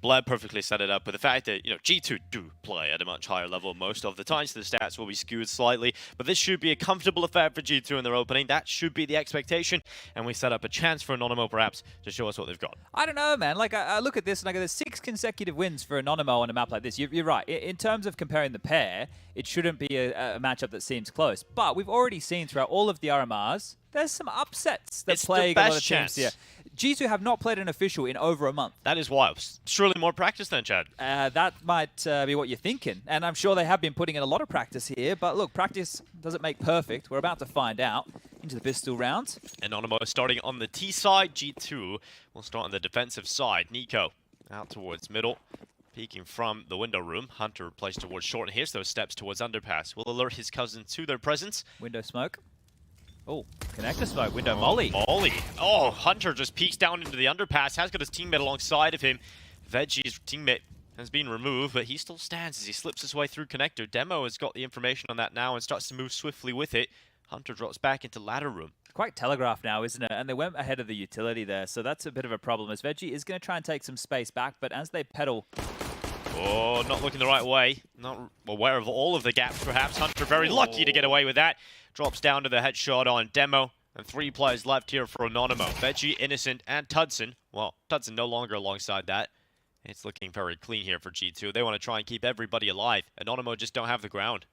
Blair perfectly set it up with the fact that, G2 do play at a much higher level most of the time, so the stats will be skewed slightly. But this should be a comfortable affair for G2 in their opening. That should be the expectation. And we set up a chance for Anonymo, perhaps, to show us what they've got. I don't know, man. Like, I look at this and I go, there's 6 consecutive wins for Anonymo on a map like this. You're right. In terms of comparing the pair, it shouldn't be a matchup that seems close. But we've already seen throughout all of the RMRs, there's some upsets that plague a lot of teams here. G2 have not played an official in over a month. That is wild. Surely more practice then, Chad. That might be what you're thinking. And I'm sure they have been putting in a lot of practice here. But look, practice doesn't make perfect. We're about to find out into the pistol rounds. Anonymo starting on the T side. G2 will start on the defensive side. Nico out towards middle. Peeking from the window room. Hunter placed towards short. And here's those steps towards underpass. Will alert his cousin to their presence. Window smoke. Oh, connector smoke, window molly. Molly. Oh, Hunter just peeks down into the underpass, has got his teammate alongside of him. Veggie's teammate has been removed, but he still stands as he slips his way through connector. Demo has got the information on that now and starts to move swiftly with it. Hunter drops back into ladder room. Quite telegraphed now, isn't it? And they went ahead of the utility there, so that's a bit of a problem as Veggie is going to try and take some space back, but as they pedal... Oh, not looking the right way. Not aware of all of the gaps, perhaps. Hunter very lucky to get away with that. Drops down to the headshot on Demo. And 3 players left here for Anonymo. Veggie, Innocent, and Tudson. Well, Tudson no longer alongside that. It's looking very clean here for G2. They want to try and keep everybody alive. Anonymo just don't have the ground.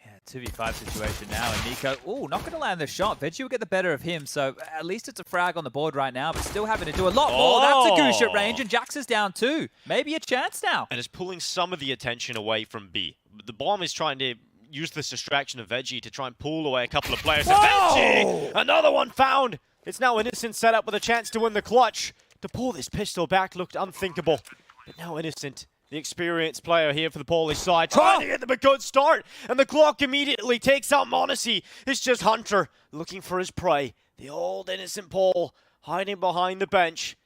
Yeah, 2v5 situation now, and Nico, not going to land the shot. Veggie will get the better of him, so at least it's a frag on the board right now, but still having to do a lot more. That's a Goosh at range, and Jax is down too. Maybe a chance now. And it's pulling some of the attention away from B. The bomb is trying to use this distraction of Veggie to try and pull away a couple of players. Veggie! Another one found! It's now Innocent set up with a chance to win the clutch. To pull this pistol back looked unthinkable. But now Innocent, the experienced player here for the Polish side, trying to get them a good start. And the clock immediately takes out Monacy. It's just Hunter looking for his prey. The old Innocent Paul hiding behind the bench.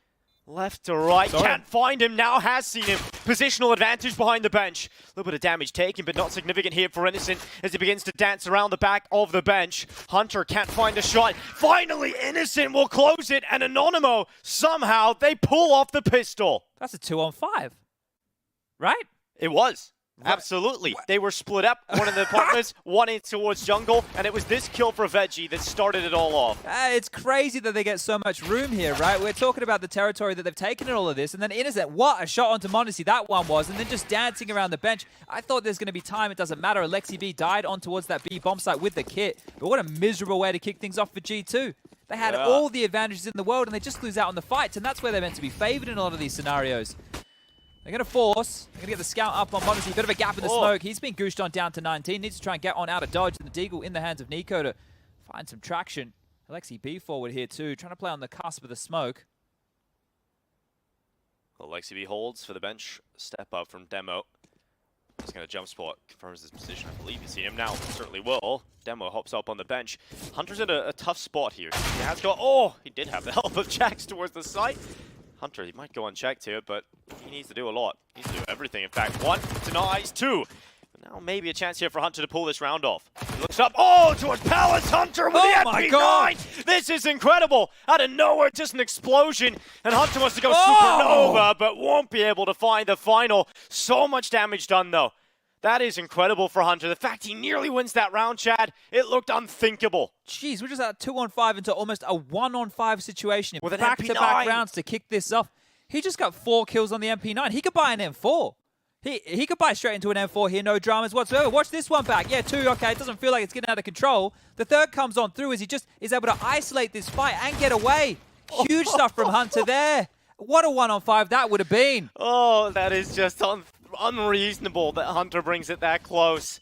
Left to right, can't find him, now has seen him. Positional advantage behind the bench. A little bit of damage taken, but not significant here for Innocent as he begins to dance around the back of the bench. Hunter can't find a shot. Finally, Innocent will close it, and Anonymo, somehow, they pull off the pistol. That's a 2-on-5, right? It was. Absolutely. They were split up. One in the apartments, one in towards jungle, and it was this kill for Veggie that started it all off. It's crazy that they get so much room here, right? We're talking about the territory that they've taken in all of this, and then Innocent, what a shot onto Monacy that one was, and then just dancing around the bench. I thought there's going to be time. It doesn't matter. Alexi B died on towards that B bomb site with the kit, but what a miserable way to kick things off for G2. They had all the advantages in the world, and they just lose out on the fights, and that's where they're meant to be favored in a lot of these scenarios. They're going to force. They're going to get the scout up on Monacy. Bit of a gap in the smoke. He's been gooshed on down to 19. Needs to try and get on out of dodge. And the Deagle in the hands of Nico to find some traction. Alexi B forward here too. Trying to play on the cusp of the smoke. Alexi B holds for the bench. Step up from Demo. He's going to jump spot. Confirms his position. I believe you see him now. Certainly will. Demo hops up on the bench. Hunter's in a tough spot here. He has got... Oh! He did have the help of Jax towards the site. Hunter, he might go unchecked here, but he needs to do a lot. He needs to do everything. In fact, 1 denies, 2. But now maybe a chance here for Hunter to pull this round off. He looks up. Oh, towards Palace. Hunter with the MP9. This is incredible. Out of nowhere, just an explosion. And Hunter wants to go supernova, but won't be able to find the final. So much damage done, though. That is incredible for Hunter. The fact he nearly wins that round, Chad, it looked unthinkable. Jeez, we're just at 2-on-5 into almost a 1-on-5 situation. With an back-to-back MP9 rounds to kick this off. He just got 4 kills on the MP9. He could buy an M4. He could buy straight into an M4 here, no dramas whatsoever. Watch this one back. Yeah, 2, okay, it doesn't feel like it's getting out of control. The third comes on through as he just is able to isolate this fight and get away. Huge stuff from Hunter there. What a 1-on-5 that would have been. Oh, that is just unreasonable that Hunter brings it that close.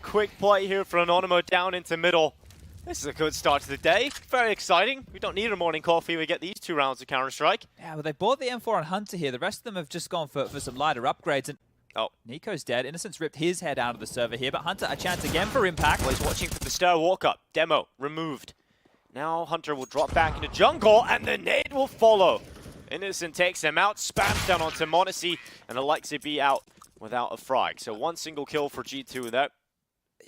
Quick play here for Anonymo down into middle. This is a good start to the day. Very exciting. We don't need a morning coffee. We get these 2 rounds of Counter-Strike. Yeah, well, they bought the M4 on Hunter here. The rest of them have just gone for some lighter upgrades. And Nico's dead. Innocent's ripped his head out of the server here, but Hunter a chance again for impact. Well, he's watching for the stair walk up. Demo removed. Now Hunter will drop back into jungle, and the nade will follow. Innocent takes him out, spams down onto Monacy, and Alexi B out without a frag. So 1 single kill for G2 there.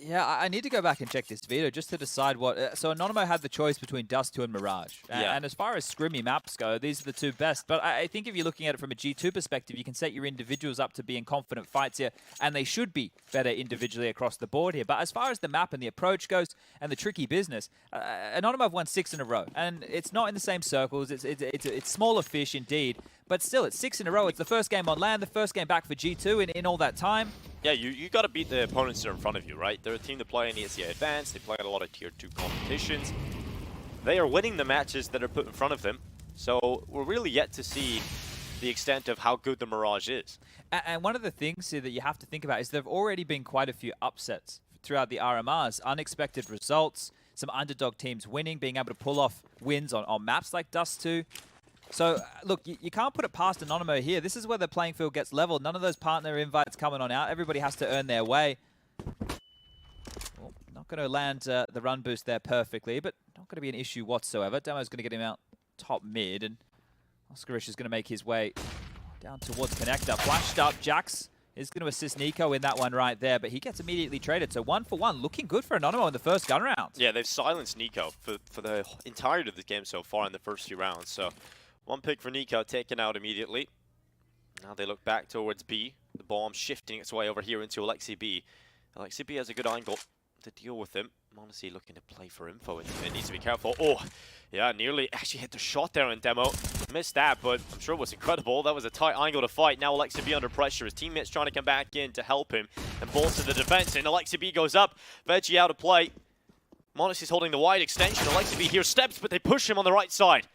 Yeah, I need to go back and check this video just to decide what... so Anonymo had the choice between Dust 2 and Mirage. Yeah. And as far as scrimmy maps go, these are the two best. But I think if you're looking at it from a G2 perspective, you can set your individuals up to be in confident fights here, and they should be better individually across the board here. But as far as the map and the approach goes and the tricky business, Anonymo have won 6 in a row. And it's not in the same circles. It's smaller fish indeed. But still, it's 6 in a row. It's the first game on land, the first game back for G2 in all that time. Yeah, you got to beat the opponents that are in front of you, right? They're a team that play in the ACA Advanced. They play in a lot of Tier 2 competitions. They are winning the matches that are put in front of them. So we're really yet to see the extent of how good the Mirage is. And one of the things here that you have to think about is there have already been quite a few upsets throughout the RMRs. Unexpected results, some underdog teams winning, being able to pull off wins on maps like Dust 2. So, look, you can't put it past Anonymo here. This is where the playing field gets leveled. None of those partner invites coming on out. Everybody has to earn their way. Well, not going to land the run boost there perfectly, but not going to be an issue whatsoever. Demo's going to get him out top mid, and Oscarish is going to make his way down towards Connector. Flashed up, Jax is going to assist Nico in that one right there, but he gets immediately traded. So 1 for 1, looking good for Anonymo in the first gun round. Yeah, they've silenced Nico for the entirety of the game so far in the first few rounds. So 1 pick for Nico, taken out immediately. Now they look back towards B. The bomb shifting its way over here into Alexi B. Alexi B has a good angle to deal with him. m0NESY looking to play for info, and it needs to be careful. Oh, yeah, nearly actually hit the shot there in demo. Missed that, but I'm sure it was incredible. That was a tight angle to fight. Now Alexi B under pressure. His teammates trying to come back in to help him and bolster the defense, and Alexi B goes up. Veggie out of play. m0NESY's holding the wide extension. Alexi B here steps, but they push him on the right side.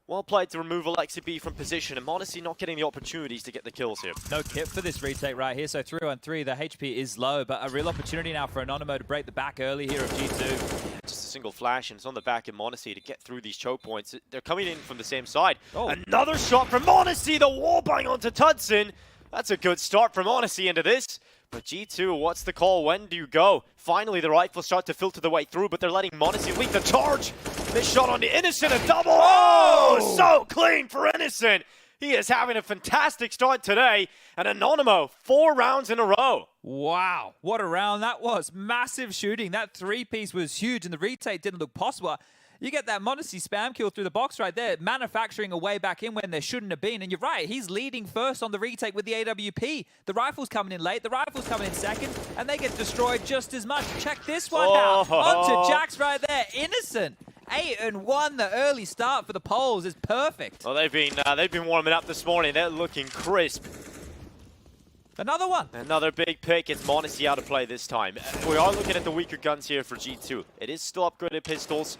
Well played to remove Alexi B from position, and m0NESY not getting the opportunities to get the kills here. No kit for this retake right here, so 3-on-3, the HP is low, but a real opportunity now for Anonymo to break the back early here of G2. Just a single flash, and it's on the back of m0NESY to get through these choke points. They're coming in from the same side. Oh. Another shot from m0NESY, the wall bang onto Tudson. That's a good start from m0NESY into this. But G2, what's the call? When do you go? Finally, the rifles start to filter their way through, but they're letting m0NESY lead the charge. This shot on the Innocent, a double. Oh, so clean for Innocent. He is having a fantastic start today. And Anonymo, 4 rounds in a row. Wow, what a round that was. Massive shooting. That 3-piece was huge, and the retake didn't look possible. You get that m0NESY spam kill through the box right there, manufacturing a way back in when there shouldn't have been. And you're right, he's leading first on the retake with the AWP. The rifle's coming in late, the rifle's coming in second, and they get destroyed just as much. Check this one out. Onto Jax right there. Innocent. 8-1. The early start for the Poles is perfect. Well, they've been warming up this morning. They're looking crisp. Another one. Another big pick. It's m0NESY out of play this time. We are looking at the weaker guns here for G2. It is still upgraded pistols.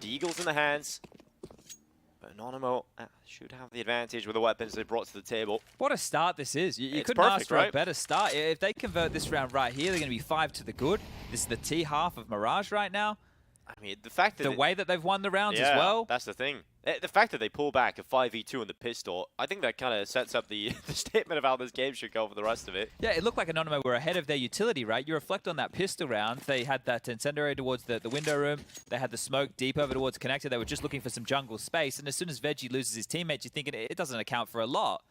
Deagles in the hands. But Anonymo should have the advantage with the weapons they brought to the table. What a start this is. You It's couldn't perfect, ask for right? a better start. If they convert this round right here, they're going to be 5 to the good. This is the T half of Mirage right now. I mean, the fact that The way that they've won the rounds yeah, as well. that's the thing. The fact that they pull back a 5v2 in the pistol, I think that kind of sets up the statement of how this game should go for the rest of it. Yeah, it looked like Anonymo were ahead of their utility, right? You reflect on that pistol round. They had that incendiary towards the window room. They had the smoke deep over towards Connector. They were just looking for some jungle space. And as soon as Veggie loses his teammates, you're thinking it doesn't account for a lot.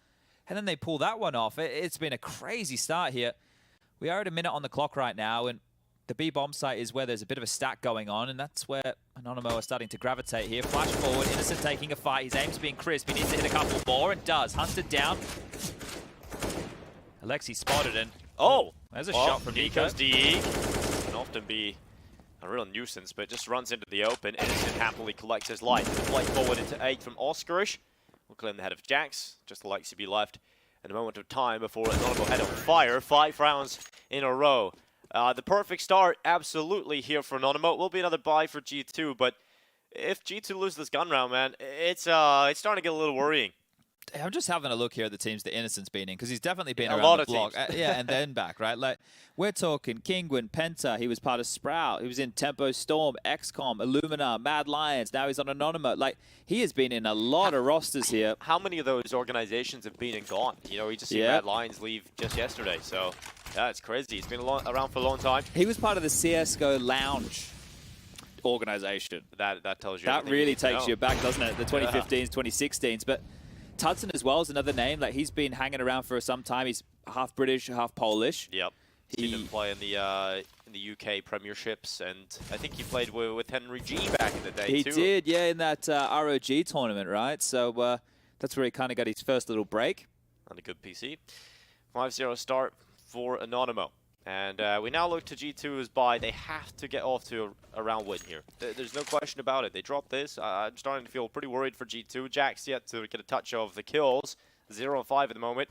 And then they pull that one off. It's been a crazy start here. We are at a minute on the clock right now, and the B bomb site is where there's a bit of a stack going on, and that's where Anonymo are starting to gravitate here. Flash forward, Innocent taking a fight. His aim's being crisp. He needs to hit a couple more, and does. Hunted down. Alexi spotted, and there's a shot from Nico. Nico's DE can often be a real nuisance, but just runs into the open. Innocent happily collects his life. The play forward into 8 from Oscarish. We'll claim the head of Jax. Just Alexi be left in a moment of time before Anonymo head on fire. 5 rounds in a row. The perfect start, absolutely, here for Anonymo. It will be another bye for G2, but if G2 loses this gun round, man, it's starting to get a little worrying. I'm just having a look here at the teams that Innocent's been in, because he's definitely been A around lot the of block. teams. Yeah, and then back, right? Like, we're talking Kingwin, Penta. He was part of Sprout. He was in Tempo Storm, XCOM, Illumina, Mad Lions. Now he's on Anonymo. Like, he has been in a lot of rosters here. How many of those organizations have been and gone? You know, we just seen Mad Lions leave just yesterday, so yeah, it's crazy. He's been around for a long time. He was part of the CSGO Lounge organization. That tells you. That really takes you back, doesn't it? The 2015s, 2016s. But Tudson as well is another name. Like, he's been hanging around for some time. He's half British, half Polish. Yep. Seen him play in the in the UK Premierships, and I think he played with Henry G back in the day He too. did, yeah, in that ROG tournament, right? So that's where he kind of got his first little break. On a good PC. 5-0 start for Anonymo. And we now look to G2 as bye. They have to get off to a round win here. There's no question about it. They dropped this. I'm starting to feel pretty worried for G2. Jack's yet to get a touch of the kills. 0-5 at the moment.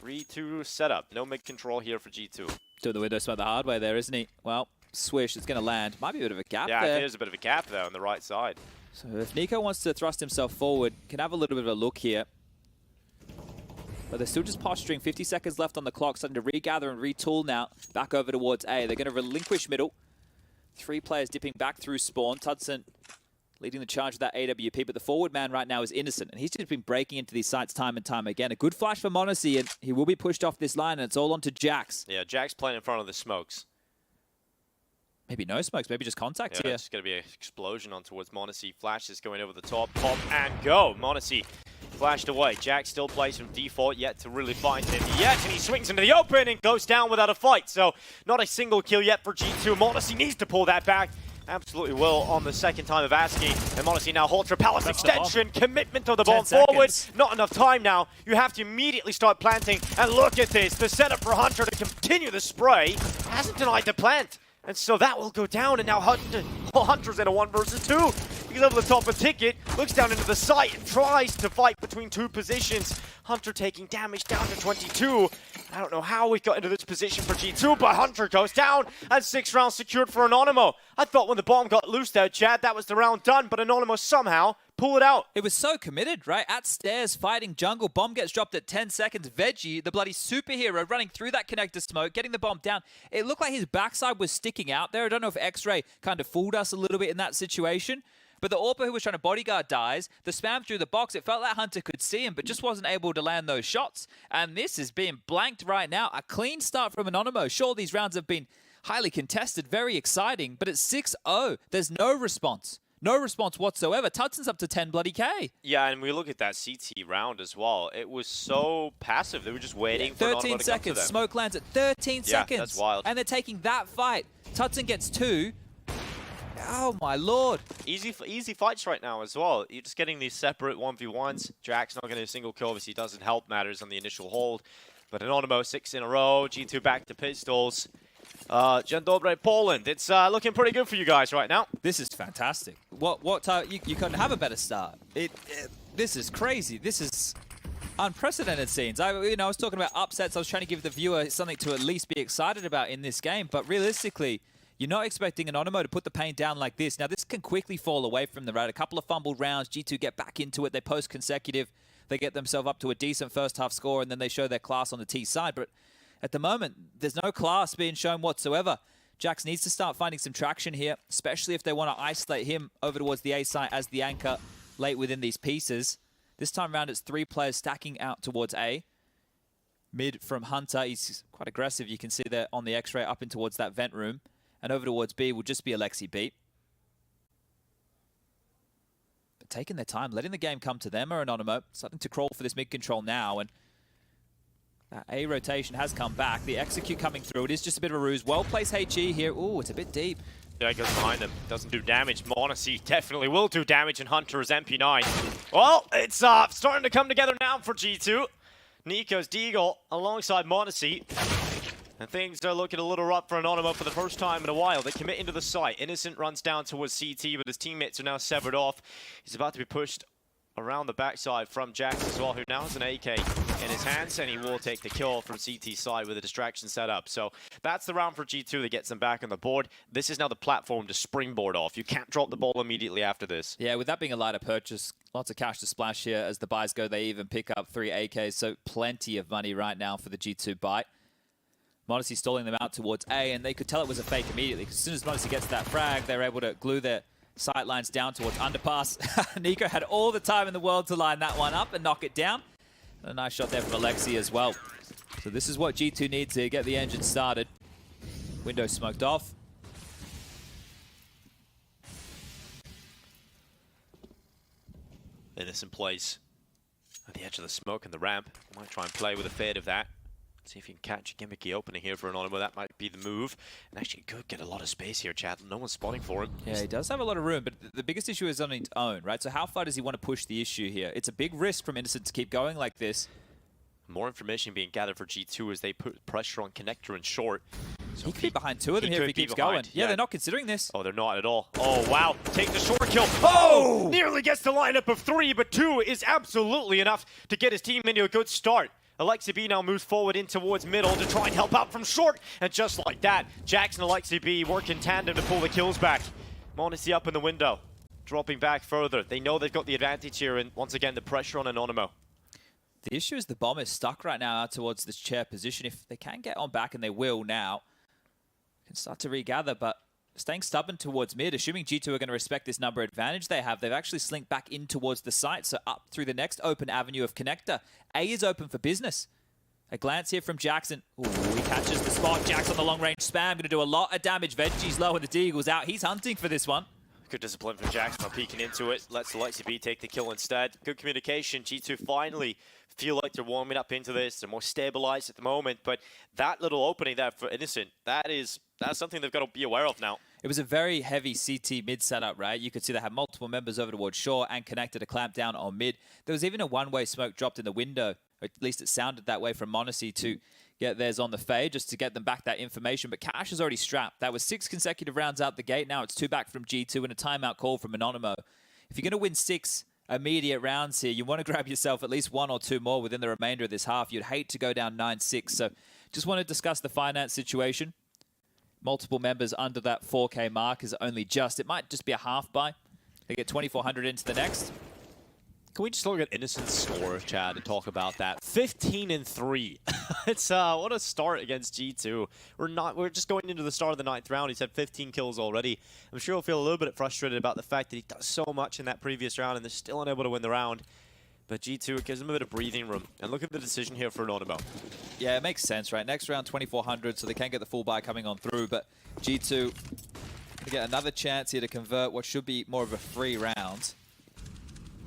3-2 setup. No mid-control here for G2. Doing the window smoke the hard way there, isn't he? Well, swish, it's going to land. Might be a bit of a gap yeah, there. there's a bit of a gap there on the right side. So if Nico wants to thrust himself forward, can have a little bit of a look here. But they're still just posturing. 50 seconds left on the clock, starting to regather and retool now. Back over towards A. They're going to relinquish middle. 3 players dipping back through spawn. Tudson leading the charge with that AWP, but the forward man right now is Innocent, and he's just been breaking into these sites time and time again. A good flash for Monacy, and he will be pushed off this line, and it's all on to Jax. Yeah, Jack's playing in front of the smokes. Maybe no smokes, maybe just contact Yeah, here. it's going to be an explosion on towards Monacy. Flash is going over the top. Pop and go. Monacy flashed away. Jack still plays from default, yet to really find him yet. And he swings into the open and goes down without a fight. So not a single kill yet for G2. Monacy needs to pull that back. Absolutely will on the second time of asking. And Monacy now holds her palace extension. Commitment of the bomb forward. Not enough time now. You have to immediately start planting. And look at this. The setup for Hunter to continue the spray hasn't denied the plant. And so that will go down, and now Hunter's in a 1 versus 2. He's over the top of Ticket, looks down into the site, and tries to fight between 2 positions. Hunter taking damage down to 22. I don't know how we got into this position for G2, but Hunter goes down, and 6 rounds secured for Anonymo. I thought when the bomb got loosed out, Chad, that was the round done, but Anonymo somehow pull it out. It was so committed, right? At stairs, fighting jungle. Bomb gets dropped at 10 seconds. Veggie, the bloody superhero, running through that connector smoke, getting the bomb down. It looked like his backside was sticking out there. I don't know if X-Ray kind of fooled us a little bit in that situation. But the AWPer who was trying to bodyguard dies. The spam through the box, it felt like Hunter could see him, but just wasn't able to land those shots. And this is being blanked right now. A clean start from Anonymo. Sure, these rounds have been highly contested, very exciting, but it's 6-0. There's no response. No response whatsoever. Tudson's up to 10 bloody K. Yeah, and we look at that CT round as well. It was so passive. They were just waiting for Anonymo to come to them. 13 seconds. Smoke lands at 13 seconds. That's wild. And they're taking that fight. Tudson gets 2. Oh, my lord. Easy fights right now as well. You're just getting these separate 1v1s. Jack's not getting a single kill. Obviously, doesn't help matters on the initial hold. But Anonymo, 6 in a row. G2 back to pistols. Dzień dobry, Poland. It's looking pretty good for you guys right now. This is fantastic. You couldn't have a better start. This is crazy. This is unprecedented scenes. I was talking about upsets. I was trying to give the viewer something to at least be excited about in this game. But realistically, you're not expecting Anonymo to put the paint down like this. Now, this can quickly fall away from the round. A couple of fumbled rounds. G2 get back into it. They post consecutive. They get themselves up to a decent first half score, and then they show their class on the T side. But at the moment, there's no class being shown whatsoever. Jax needs to start finding some traction here, especially if they want to isolate him over towards the A site as the anchor late within these pieces. This time around, it's 3 players stacking out towards A. Mid from Hunter, he's quite aggressive. You can see there on the X-ray up in towards that vent room. And over towards B will just be Alexi B. But taking their time, letting the game come to them are Anonymo. Starting to crawl for this mid-control now. And that A rotation has come back. The execute coming through. It is just a bit of a ruse. Well-placed HE here. Ooh, it's a bit deep. Yeah, it goes behind him. Doesn't do damage. Monacy definitely will do damage, and Hunter is MP9. Well, it's starting to come together now for G2. Nico's Deagle alongside Monacy. And things are looking a little rough for Anonymo for the first time in a while. They commit into the site. Innocent runs down towards CT, but his teammates are now severed off. He's about to be pushed around the backside from Jax as well, who now has an AK in his hands, and he will take the kill from CT side with a distraction set up. So that's the round for G2 that gets them back on the board. This is now the platform to springboard off. You can't drop the ball immediately after this. Yeah, with that being a lighter purchase, lots of cash to splash here. As the buys go, they even pick up 3 AKs, so plenty of money right now for the G2 buy. Monacy stalling them out towards A, and they could tell it was a fake immediately, because as soon as Monacy gets that frag, they're able to glue their sight lines down towards underpass. Nico had all the time in the world to line that one up and knock it down. And a nice shot there from Alexi as well. So this is what G2 needs to get the engine started. Window smoked off. Innocent plays at the edge of the smoke and the ramp. Might try and play with a fade of that. See if you can catch a gimmicky opening here for Anonymo. That might be the move. And actually could get a lot of space here, Chad. No one's spotting for him. Yeah, he does have a lot of room, but the biggest issue is on his own, right? So how far does he want to push the issue here? It's a big risk from Innocent to keep going like this. More information being gathered for G2 as they put pressure on Connector and Short. So he could be behind two of them here if he keeps going. Yeah, they're not considering this. Oh, they're not at all. Oh, wow. Take the short kill. Oh! Nearly gets the lineup of 3, but 2 is absolutely enough to get his team into a good start. Alexi B now moves forward in towards middle to try and help out from short. And just like that, Jackson and Alexi B work in tandem to pull the kills back. Monacy up in the window, dropping back further. They know they've got the advantage here, and once again, the pressure on Anonymo. The issue is the bomb is stuck right now out towards this chair position. If they can get on back, and they will now, can start to regather, but staying stubborn towards mid, assuming G2 are going to respect this number advantage they have, they've actually slinked back in towards the site, so up through the next open avenue of Connector. A is open for business. A glance here from Jackson. Ooh, he catches the spot. Jack's on the long-range spam, going to do a lot of damage. Veggie's low and the Deagle's out. He's hunting for this one. Good discipline from Jackson, peeking into it. Lets Alexi B take the kill instead. Good communication. G2 finally feel like they're warming up into this. They're more stabilized at the moment, but that little opening there for Innocent, that's something they've got to be aware of now. It was a very heavy CT mid setup, right? You could see they had multiple members over towards shore and Connector to clamp down on mid. There was even a one-way smoke dropped in the window, or at least it sounded that way from Monacy to get theirs on the fade, just to get them back that information. But Cash is already strapped. That was 6 consecutive rounds out the gate. Now it's 2 back from G2 and a timeout call from Anonymo. If you're going to win 6 immediate rounds here, you want to grab yourself at least 1 or 2 more within the remainder of this half. You'd hate to go down 9-6. So just want to discuss the finance situation. Multiple members under that 4K mark is only just. It might just be a half buy. They get 2,400 into the next. Can we just look at Innocent's score, Chad, and talk about that? 15-3. It's what a start against G2. We're just going into the start of the 9th round. He's had 15 kills already. I'm sure he'll feel a little bit frustrated about the fact that he does so much in that previous round and they're still unable to win the round. But G2, it gives them a bit of breathing room. And look at the decision here for Anonymo. Yeah, it makes sense, right? Next round, 2,400, so they can get the full buy coming on through. But G2 get another chance here to convert what should be more of a free round.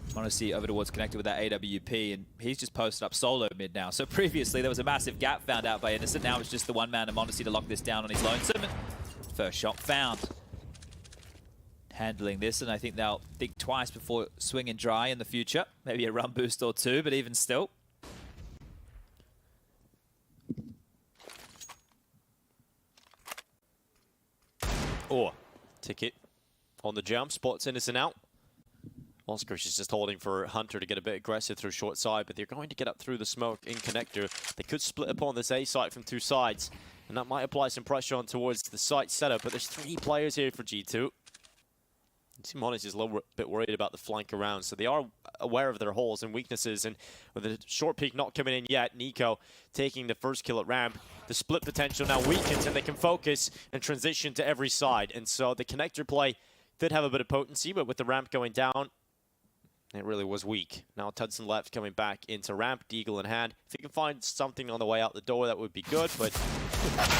Monacy over towards Connector with that AWP, and he's just posted up solo mid now. So previously, there was a massive gap found out by Innocent. Now it's just the one man of Monacy to lock this down on his lonesome. First shot found. Handling this, and I think they'll think twice before swinging dry in the future. Maybe a run boost or 2, but even still. Or ticket on the jump, spots Innocent out. Oscars is just holding for Hunter to get a bit aggressive through short side, but they're going to get up through the smoke in Connector. They could split upon this A site from 2 sides, and that might apply some pressure on towards the site setup, but there's 3 players here for G2. Monacy is a little bit worried about the flank around, so they are aware of their holes and weaknesses, and with the short peek not coming in yet, Nico taking the first kill at ramp, the split potential now weakens, and they can focus and transition to every side, and so the Connector play did have a bit of potency, but with the ramp going down, it really was weak. Now Tudson left coming back into ramp, Deagle in hand. If he can find something on the way out the door, that would be good, but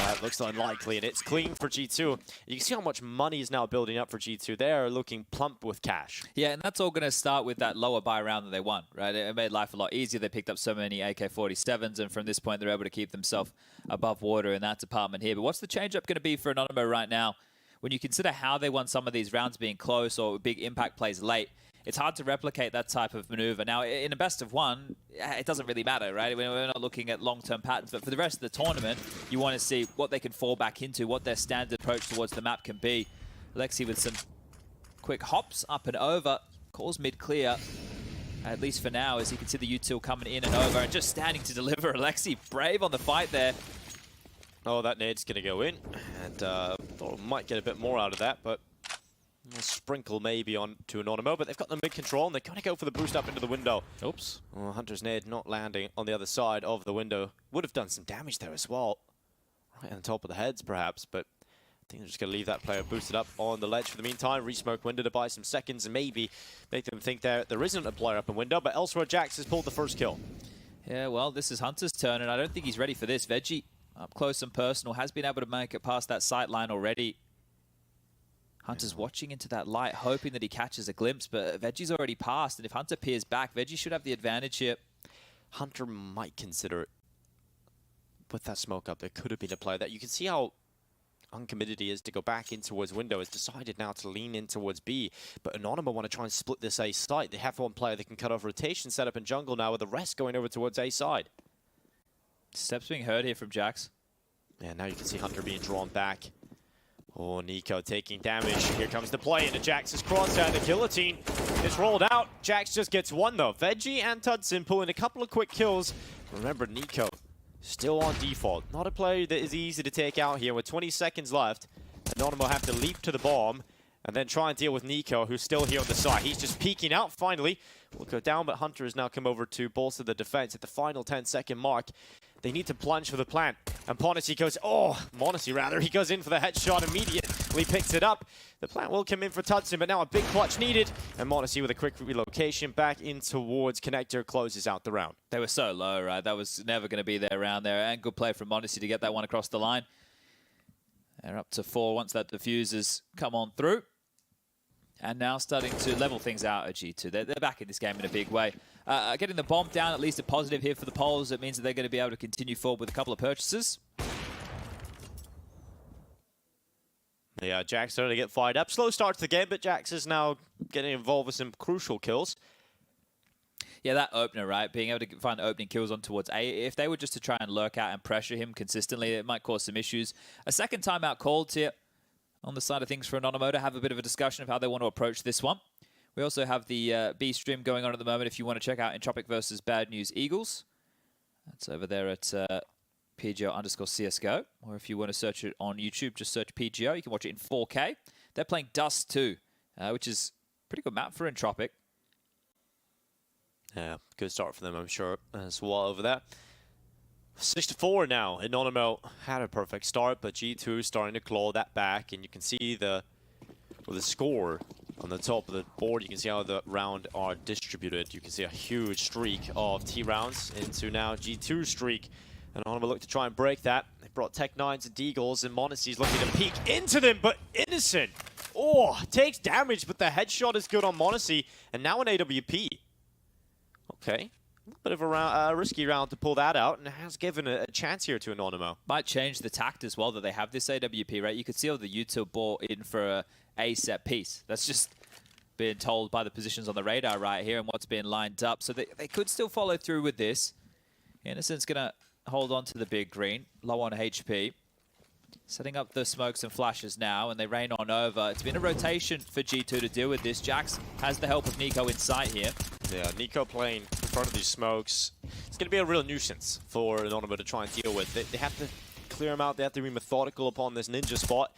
it looks unlikely, and it's clean for G2. You can see how much money is now building up for G2. They are looking plump with cash. Yeah, and that's all going to start with that lower buy round that they won, right? It made life a lot easier. They picked up so many AK-47s, and from this point, they're able to keep themselves above water in that department here. But what's the change-up going to be for Anonymo right now? When you consider how they won some of these rounds being close or big impact plays late, it's hard to replicate that type of maneuver. Now, in a best of 1, it doesn't really matter, right? We're not looking at long-term patterns, but for the rest of the tournament, you want to see what they can fall back into, what their standard approach towards the map can be. Alexi with some quick hops up and over, calls mid-clear, at least for now, as you can see the util coming in and over and just standing to deliver. Alexi brave on the fight there. Oh, that nade's going to go in, and thought we might get a bit more out of that, but a sprinkle maybe on to Anonymo, but they've got the mid-control, and they're going to go for the boost up into the window. Oops. Oh, Hunter's nade not landing on the other side of the window. Would have done some damage there as well. Right on top of the heads, perhaps, but I think they're just going to leave that player boosted up on the ledge for the meantime. Resmoke window to buy some seconds and maybe make them think there isn't a player up in window, but elsewhere Jax has pulled the first kill. Yeah, well, this is Hunter's turn, and I don't think he's ready for this. Veggie, up close and personal, has been able to make it past that sight line already. Hunter's watching into that light, hoping that he catches a glimpse, but Veggie's already passed, and if Hunter peers back, Veggie should have the advantage here. Hunter might consider it, with that smoke up, there could have been a play that you can see how uncommitted he is to go back in towards window. Has decided now to lean in towards B, but Anonymo want to try and split this A site. They have one player that can cut off rotation set up in jungle now, with the rest going over towards A side. Steps being heard here from Jax. Yeah, now you can see Hunter being drawn back. Oh, Nico taking damage. Here comes the play into Jax's crosshair. The guillotine is rolled out. Jax just gets one though. Veggie and Tudson pulling a couple of quick kills. Remember, Nico still on default. Not a player that is easy to take out here. With 20 seconds left, Anonymo have to leap to the bomb and then try and deal with Nico, who's still here on the side. He's just peeking out finally. Will go down, but Hunter has now come over to bolster the defense at the final 10-second mark. They need to plunge for the plant. And Monacy goes, he goes in for the headshot immediately, picks it up. The plant will come in for Tudson, but now a big clutch needed. And Monacy with a quick relocation back in towards Connector, closes out the round. They were so low, right? That was never going to be their round there. And good play from Monacy to get that one across the line. They're up to 4 once that diffuser's come on through. And now starting to level things out at G2. They're back in this game in a big way. Getting the bomb down, at least a positive here for the Poles. It means that they're going to be able to continue forward with a couple of purchases. Yeah, Jax starting to get fired up. Slow start to the game, but Jax is now getting involved with some crucial kills. Yeah, that opener, right? Being able to find opening kills on towards A. If they were just to try and lurk out and pressure him consistently, it might cause some issues. A second timeout called here on the side of things for Anonymo to have a bit of a discussion of how they want to approach this one. We also have the B stream going on at the moment if you want to check out Entropic versus Bad News Eagles. That's over there at PGL_CSGO. Or if you want to search it on YouTube, just search PGL. You can watch it in 4K. They're playing Dust 2, which is a pretty good map for Entropic. Yeah, good start for them, I'm sure, as well over there. 6-4 now. Anonymo had a perfect start, but G2 starting to claw that back, and you can see the score on the top of the board. You can see how the round are distributed. You can see a huge streak of T rounds into now G2 streak. And Anonymo look to try and break that. They brought Tech9s and Deagles, and Monacy's looking to peek into them, but Innocent, takes damage, but the headshot is good on Monacy, and now an AWP. Okay. A bit of a risky round to pull that out, and has given a chance here to Anonymo. Might change the tact as well that they have this AWP, right? You could see all the U2 ball in for a set piece. That's just being told by the positions on the radar right here and what's being lined up. So they could still follow through with this. Innocent's going to hold on to the big green, low on HP. Setting up the smokes and flashes now, and they rain on over. It's been a rotation for G2 to deal with this. Jax has the help of Nico in sight here. Yeah, Nico playing in front of these smokes. It's going to be a real nuisance for Anonymo to try and deal with. They have to clear them out. They have to be methodical upon this ninja spot.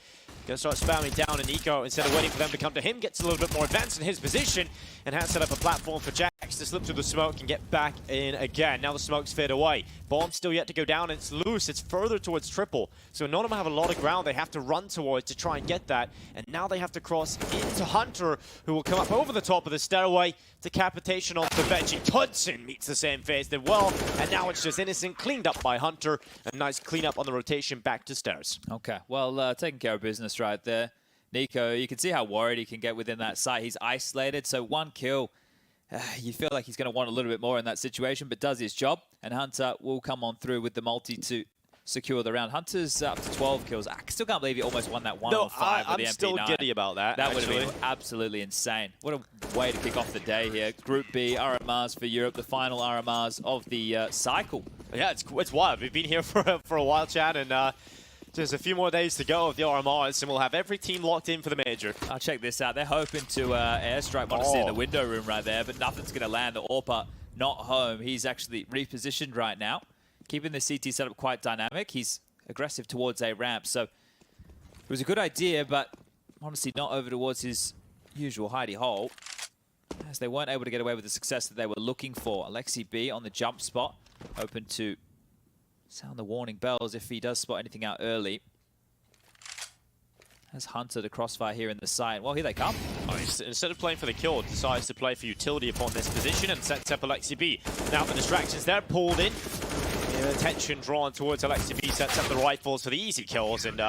Going to start spamming down, and Nico, instead of waiting for them to come to him, gets a little bit more advanced in his position and has set up a platform for Jax to slip through the smoke and get back in again. Now the smokes fade away. Bomb's still yet to go down, and it's loose. It's further towards triple. So Anonymo have a lot of ground they have to run towards to try and get that. And now they have to cross into Hunter, who will come up over the top of the stairway. Decapitation onto Veggie. Tudson meets the same phase as well. And now it's just Innocent cleaned up by Hunter. A nice cleanup on the rotation back to stairs. Okay, well, taking care of business right there. Nico, you can see how worried he can get within that site. He's isolated, so one kill. You feel like he's going to want a little bit more in that situation, but does his job. And Hunter will come on through with the multi to secure the round. Hunter's up to 12 kills. I still can't believe he almost won that 1-on-5 with the MP9. I'm still giddy about that. That would have been absolutely insane. What a way to kick off the day here. Group B, RMRs for Europe, the final RMRs of the cycle. Yeah, it's wild. We've been here for a while, Chad, and there's a few more days to go of the RMRs, and we'll have every team locked in for the major. I'll check this out. They're hoping to airstrike Monacy in the window room right there, but nothing's going to land. The Orpa not home. He's actually repositioned right now, keeping the CT setup quite dynamic. He's aggressive towards a ramp, so it was a good idea, but honestly not over towards his usual hidey hole, as they weren't able to get away with the success that they were looking for. Alexi B on the jump spot, open to sound the warning bells if he does spot anything out early. Has Hunter the crossfire here in the side. Well, here they come. Instead of playing for the kill, decides to play for utility upon this position and sets up Alexi B. Now the distractions there, pulled in. Attention drawn towards Alexi B, sets up the rifles for the easy kills, and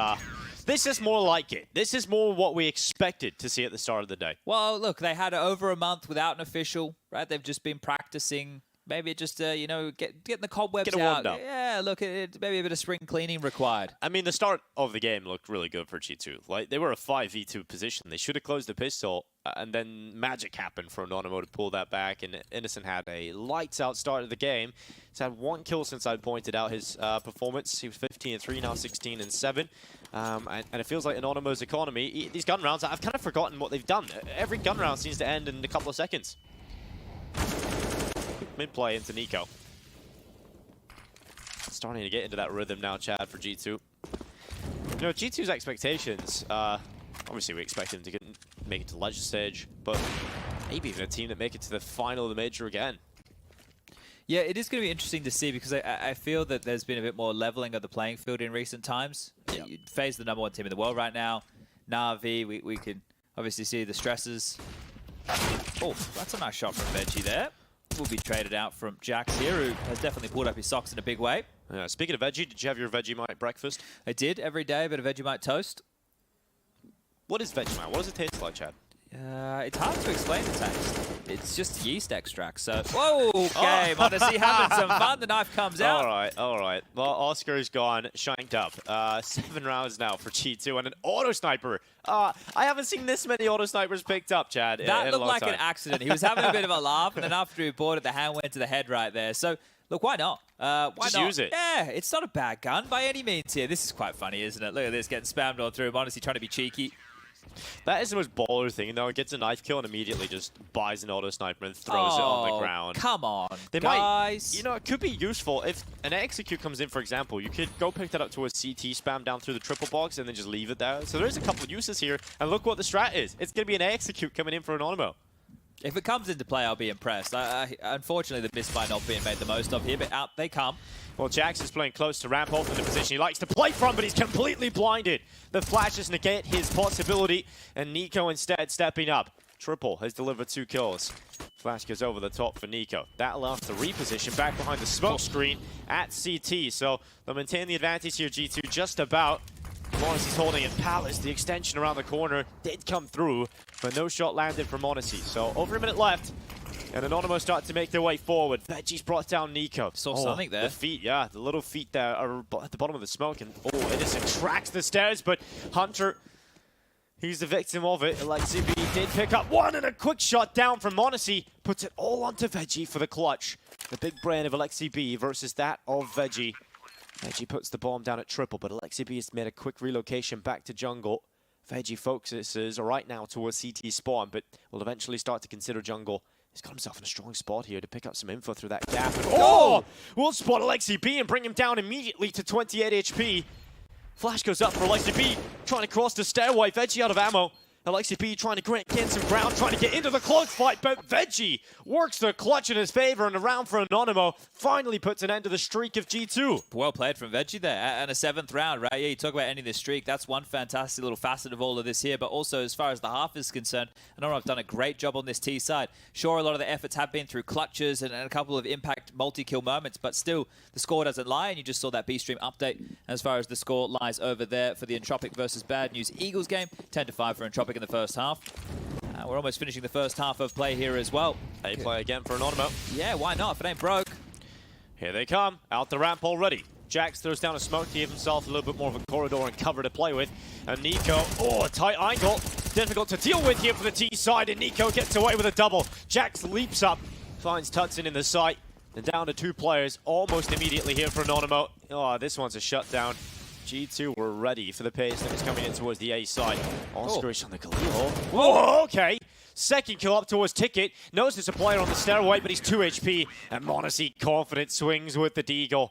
this is more like it. This is more what we expected to see at the start of the day. Well, look, they had over a month without an official, right? They've just been practicing Maybe just, you know, getting the cobwebs Get it out. warmed up. Yeah, look, maybe a bit of spring cleaning required. I mean, the start of the game looked really good for G2. Like, they were a 5v2 position. They should have closed the pistol, and then magic happened for Anonymo to pull that back, and Innocent had a lights-out start of the game. He's had 1 kill since I pointed out his performance. He was 15-3, now 16-7. And it feels like Anonymo's economy, these gun rounds, I've kind of forgotten what they've done. Every gun round seems to end in a couple of seconds. Mid-play into Nico. Starting to get into that rhythm now, Chad, for G2. You know, G2's expectations, obviously we expect them to make it to Legend stage, but maybe even a team that make it to the final of the major again. Yeah, it is going to be interesting to see because I feel that there's been a bit more leveling of the playing field in recent times. Yeah. FaZe the #1 team in the world right now. Na'Vi, we can obviously see the stresses. Oh, that's a nice shot from Veggie there. Will be traded out from Jax here, who has definitely pulled up his socks in a big way. Speaking of veggie, did you have your Vegemite breakfast? I did every day, a bit of Vegemite toast. What is Vegemite? What does it taste like, Chad? It's hard to explain the taste. It's just yeast extract, so... Whoa, okay, Modesty having some fun. The knife comes out. All right. Well, Oscar's gone, shanked up. 7 rounds now for G2 and an auto sniper. I haven't seen this many auto snipers picked up, Chad. That looked like an accident. He was having a bit of a laugh, and then after he bought it, the hand went to the head right there. So, look, why not? Why Just not? use it. Yeah, it's not a bad gun by any means here. This is quite funny, isn't it? Look at this, getting spammed all through. Modesty trying to be cheeky. That is the most baller thing, though. It gets a knife kill and immediately just buys an auto sniper and throws it on the ground. Come on, they guys. Might, you know, it could be useful if an execute comes in, for example. You could go pick that up to a CT, spam down through the triple box, and then just leave it there. So there's a couple of uses here. And look what the strat is. It's going to be an execute coming in for Anonymo. If it comes into play, I'll be impressed. Unfortunately, the miss by not being made the most of here, but out they come. Well, Jax is playing close to ramp off in the position he likes to play from, but he's completely blinded. The flashes negate his possibility, and Nico instead stepping up. Triple has delivered 2 kills. Flash goes over the top for Nico. That allows the reposition back behind the smoke screen at CT, so they'll maintain the advantage here, G2, just about. Monacy's holding it. Palace, the extension around the corner, did come through, but no shot landed for Monacy. So over a minute left, and Anonymo start to make their way forward. Veggie's brought down Nico. Saw something there. The feet, yeah, the little feet there are at the bottom of the smoke, and Innocent tracks the stairs, but Hunter, he's the victim of it. LXCB did pick up one, and a quick shot down from Monacy puts it all onto Veggie for the clutch. The big brain of LXCB versus that of Veggie. Veggie puts the bomb down at triple, but LXCB has made a quick relocation back to jungle. Veggie focuses right now towards CT spawn, but will eventually start to consider jungle. He's got himself in a strong spot here to pick up some info through that gap. And we'll spot LXCB and bring him down immediately to 28 HP. Flash goes up for LXCB, trying to cross the stairway. Veggie out of ammo. LXCB trying to gain some ground, trying to get into the close fight, but Veggie works the clutch in his favor, and a round for Anonymo finally puts an end to the streak of G2. Well played from Veggie there, and a 7th round, right? Yeah, you talk about ending this streak. That's one fantastic little facet of all of this here, but also as far as the half is concerned, Anonymo have done a great job on this T side. Sure, a lot of the efforts have been through clutches and a couple of impact multi-kill moments, but still, the score doesn't lie, and you just saw that B-Stream update as far as the score lies over there for the Entropic versus Bad News Eagles game. 10-5 for Entropic in the first half. We're almost finishing the first half of play here as well. They play again for Anonymo. Yeah, why not? If it ain't broke. Here they come, out the ramp already. Jax throws down a smoke to give himself a little bit more of a corridor and cover to play with. And Nico, a tight angle. Difficult to deal with here for the T side, and Nico gets away with a double. Jax leaps up, finds Tutson in the sight, and down to 2 players almost immediately here for Anonymo. This one's a shutdown. G2 were ready for the pace that was coming in towards the A side. Oscarish on the Khalil. Whoa, okay. Second kill up towards Ticket. Knows there's a player on the stairway, but he's 2 HP. And Monacy confident swings with the Deagle.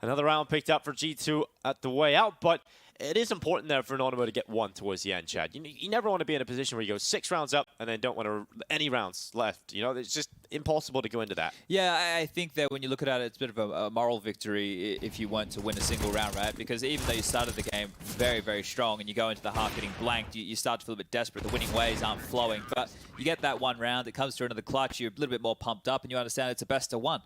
Another round picked up for G2 at the way out, but it is important there for Anonymo to get 1 towards the end, Chad. You never want to be in a position where you go 6 rounds up and then don't want any rounds left. You know, it's just impossible to go into that. Yeah, I think that when you look at it, it's a bit of a moral victory if you weren't to win a single round, right? Because even though you started the game very, very strong and you go into the half getting blanked, you start to feel a bit desperate. The winning ways aren't flowing, but you get that 1 round, it comes through into the clutch, you're a little bit more pumped up and you understand it's a best of 1.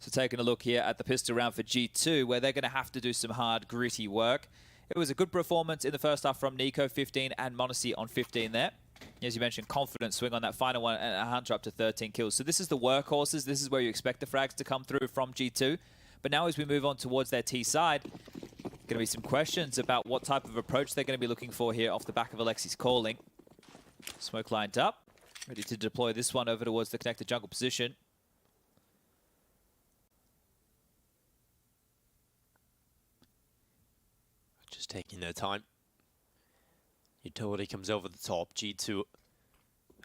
So taking a look here at the pistol round for G2, where they're going to have to do some hard, gritty work. It was a good performance in the first half from Nico, 15, and Monacy on 15 there. As you mentioned, confident swing on that final one, and Hunter up to 13 kills. So this is the workhorses. This is where you expect the frags to come through from G2. But now as we move on towards their T side, going to be some questions about what type of approach they're going to be looking for here off the back of Alexi's calling. Smoke lined up, ready to deploy this one over towards the connected jungle position. Just taking their time. Utility comes over the top. G2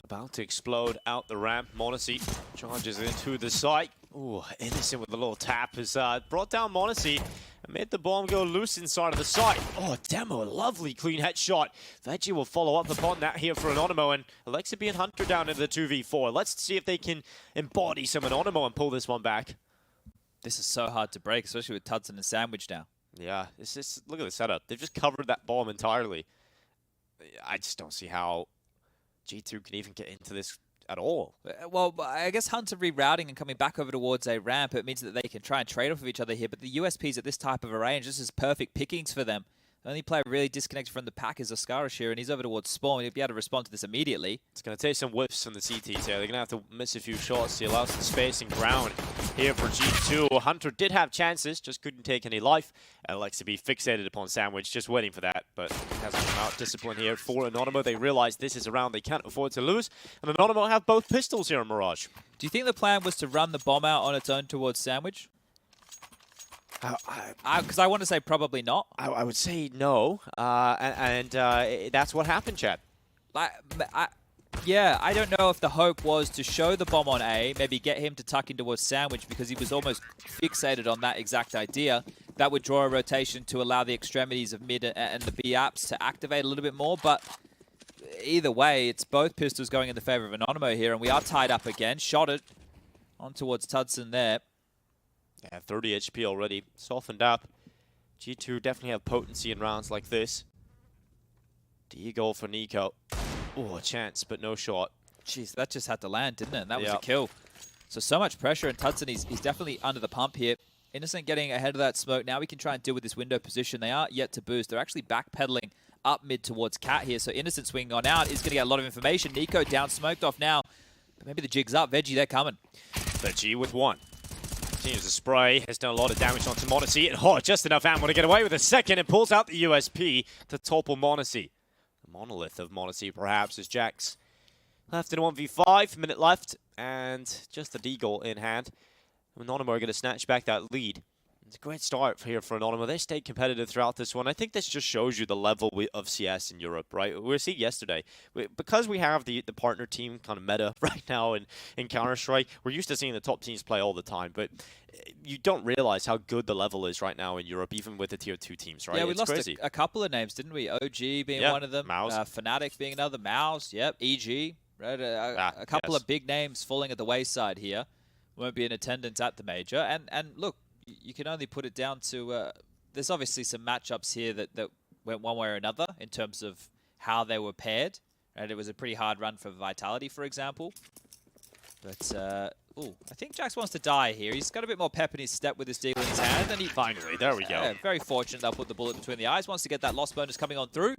about to explode out the ramp. m0NESY charges into the site. Ooh, Innocent with a little tap has brought down m0NESY and made the bomb go loose inside of the site. Oh, Demo, a lovely clean headshot. Veggie will follow up upon that here for Anonymo, and Alexa and Hunter down into the 2v4. Let's see if they can embody some Anonymo and pull this one back. This is so hard to break, especially with Tudson and Sandwich now. Yeah, it's just, look at the setup. They've just covered that bomb entirely. I just don't see how G2 can even get into this at all. Well, I guess Hunter rerouting and coming back over towards a ramp, it means that they can try and trade off of each other here, but the USPs at this type of a range, this is perfect pickings for them. The only player really disconnected from the pack is Oscarish here, and he's over towards Spawn. He'll be able to respond to this immediately. It's going to take some whiffs from the CTs here. They're going to have to miss a few shots to allow some space and ground here for G2. Hunter did have chances, just couldn't take any life. Alexa be fixated upon Sandwich, just waiting for that, but hasn't come out. Discipline here for Anonymo. They realize this is a round they can't afford to lose, and Anonymo have both pistols here in Mirage. Do you think the plan was to run the bomb out on its own towards Sandwich? Because I want to say probably not. I would say no, and that's what happened, Chad. Yeah, I don't know if the hope was to show the bomb on A, maybe get him to tuck in towards Sandwich because he was almost fixated on that exact idea. That would draw a rotation to allow the extremities of mid and the B apps to activate a little bit more, but either way, it's both pistols going in the favor of Anonymo here, and we are tied up again. Shot it on towards Tudson there. Yeah, 30 HP already, softened up. G2 definitely have potency in rounds like this. D-goal for Nico. Oh, a chance, but no shot. Jeez, that just had to land, didn't it? That was a kill. So much pressure, and Tudson, he's definitely under the pump here. Innocent getting ahead of that smoke. Now we can try and deal with this window position. They are yet to boost. They're actually backpedaling up mid towards Cat here. So Innocent swinging on out is going to get a lot of information. Nico down, smoked off now. But maybe the jig's up. Veggie, they're coming. Veggie with one. Continues to spray, has done a lot of damage onto m0NESY. And oh, just enough ammo to get away with a second and pulls out the USP to topple m0NESY. The monolith of m0NESY perhaps as Jax left in a 1v5, minute left, and just a D-goal in hand. Anonymo are going to snatch back that lead. It's a great start here for Anonymo. They stayed competitive throughout this one. I think this just shows you the level of CS in Europe, right? We were seeing yesterday. Because we have the partner team kind of meta right now in Counter-Strike, we're used to seeing the top teams play all the time, but you don't realize how good the level is right now in Europe, even with the tier 2 teams, right? Yeah, we it's lost crazy. a couple of names, didn't we? OG being one of them, Fnatic being another, Mouse, yep, EG, right? A couple of big names falling at the wayside here. Won't be in attendance at the major. And look, you can only put it down to, there's obviously some matchups here that went one way or another in terms of how they were paired. And it was a pretty hard run for Vitality, for example. But, I think Jax wants to die here. He's got a bit more pep in his step with his deagle in his hand. And Finally, there we go. Very fortunate they'll put the bullet between the eyes. Wants to get that loss bonus coming on through.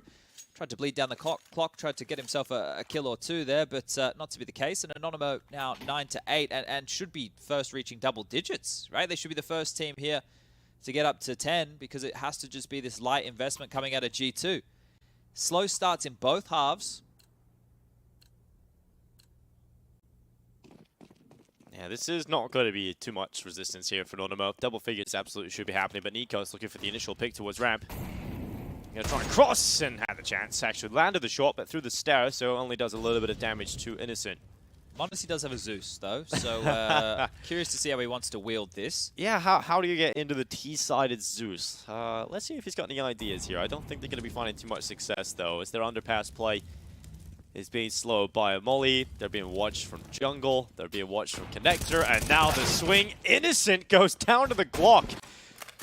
Tried to bleed down the clock, tried to get himself a kill or two there, but not to be the case. And Anonymo now 9-8 and should be first reaching double digits, right? They should be the first team here to get up to 10 because it has to just be this light investment coming out of G2. Slow starts in both halves. Yeah, this is not going to be too much resistance here for Anonymo. Double figures absolutely should be happening, but Nico's looking for the initial pick towards ramp. Gonna try and cross and had the chance. Actually landed the shot, but through the stairs, so only does a little bit of damage to Innocent. m0NESY does have a Zeus, though, so curious to see how he wants to wield this. Yeah, how do you get into the T-sided Zeus? Let's see if he's got any ideas here. I don't think they're going to be finding too much success, though, as their underpass play is being slowed by a molly. They're being watched from jungle. They're being watched from connector, and now the swing. Innocent goes down to the Glock.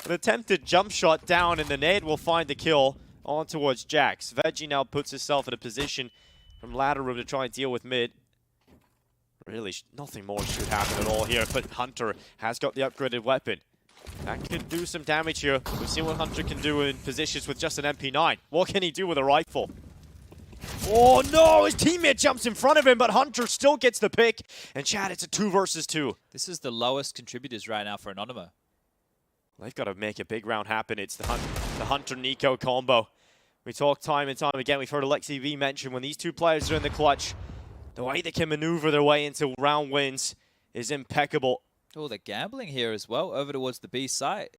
An attempted jump shot down, and the nade will find the kill on towards Jax. Veggie now puts himself in a position from ladder room to try and deal with mid. Really, nothing more should happen at all here, but Hunter has got the upgraded weapon. That could do some damage here. We've seen what Hunter can do in positions with just an MP9. What can he do with a rifle? Oh no, his teammate jumps in front of him, but Hunter still gets the pick. And Chad, it's a 2 versus 2. This is the lowest contributors right now for Anonymo. They've got to make a big round happen. It's the Hunter-Nico combo. We talk time and time again. We've heard Alexi V mention when these two players are in the clutch, the way they can maneuver their way into round wins is impeccable. Oh, they're gambling here as well, over towards the B site.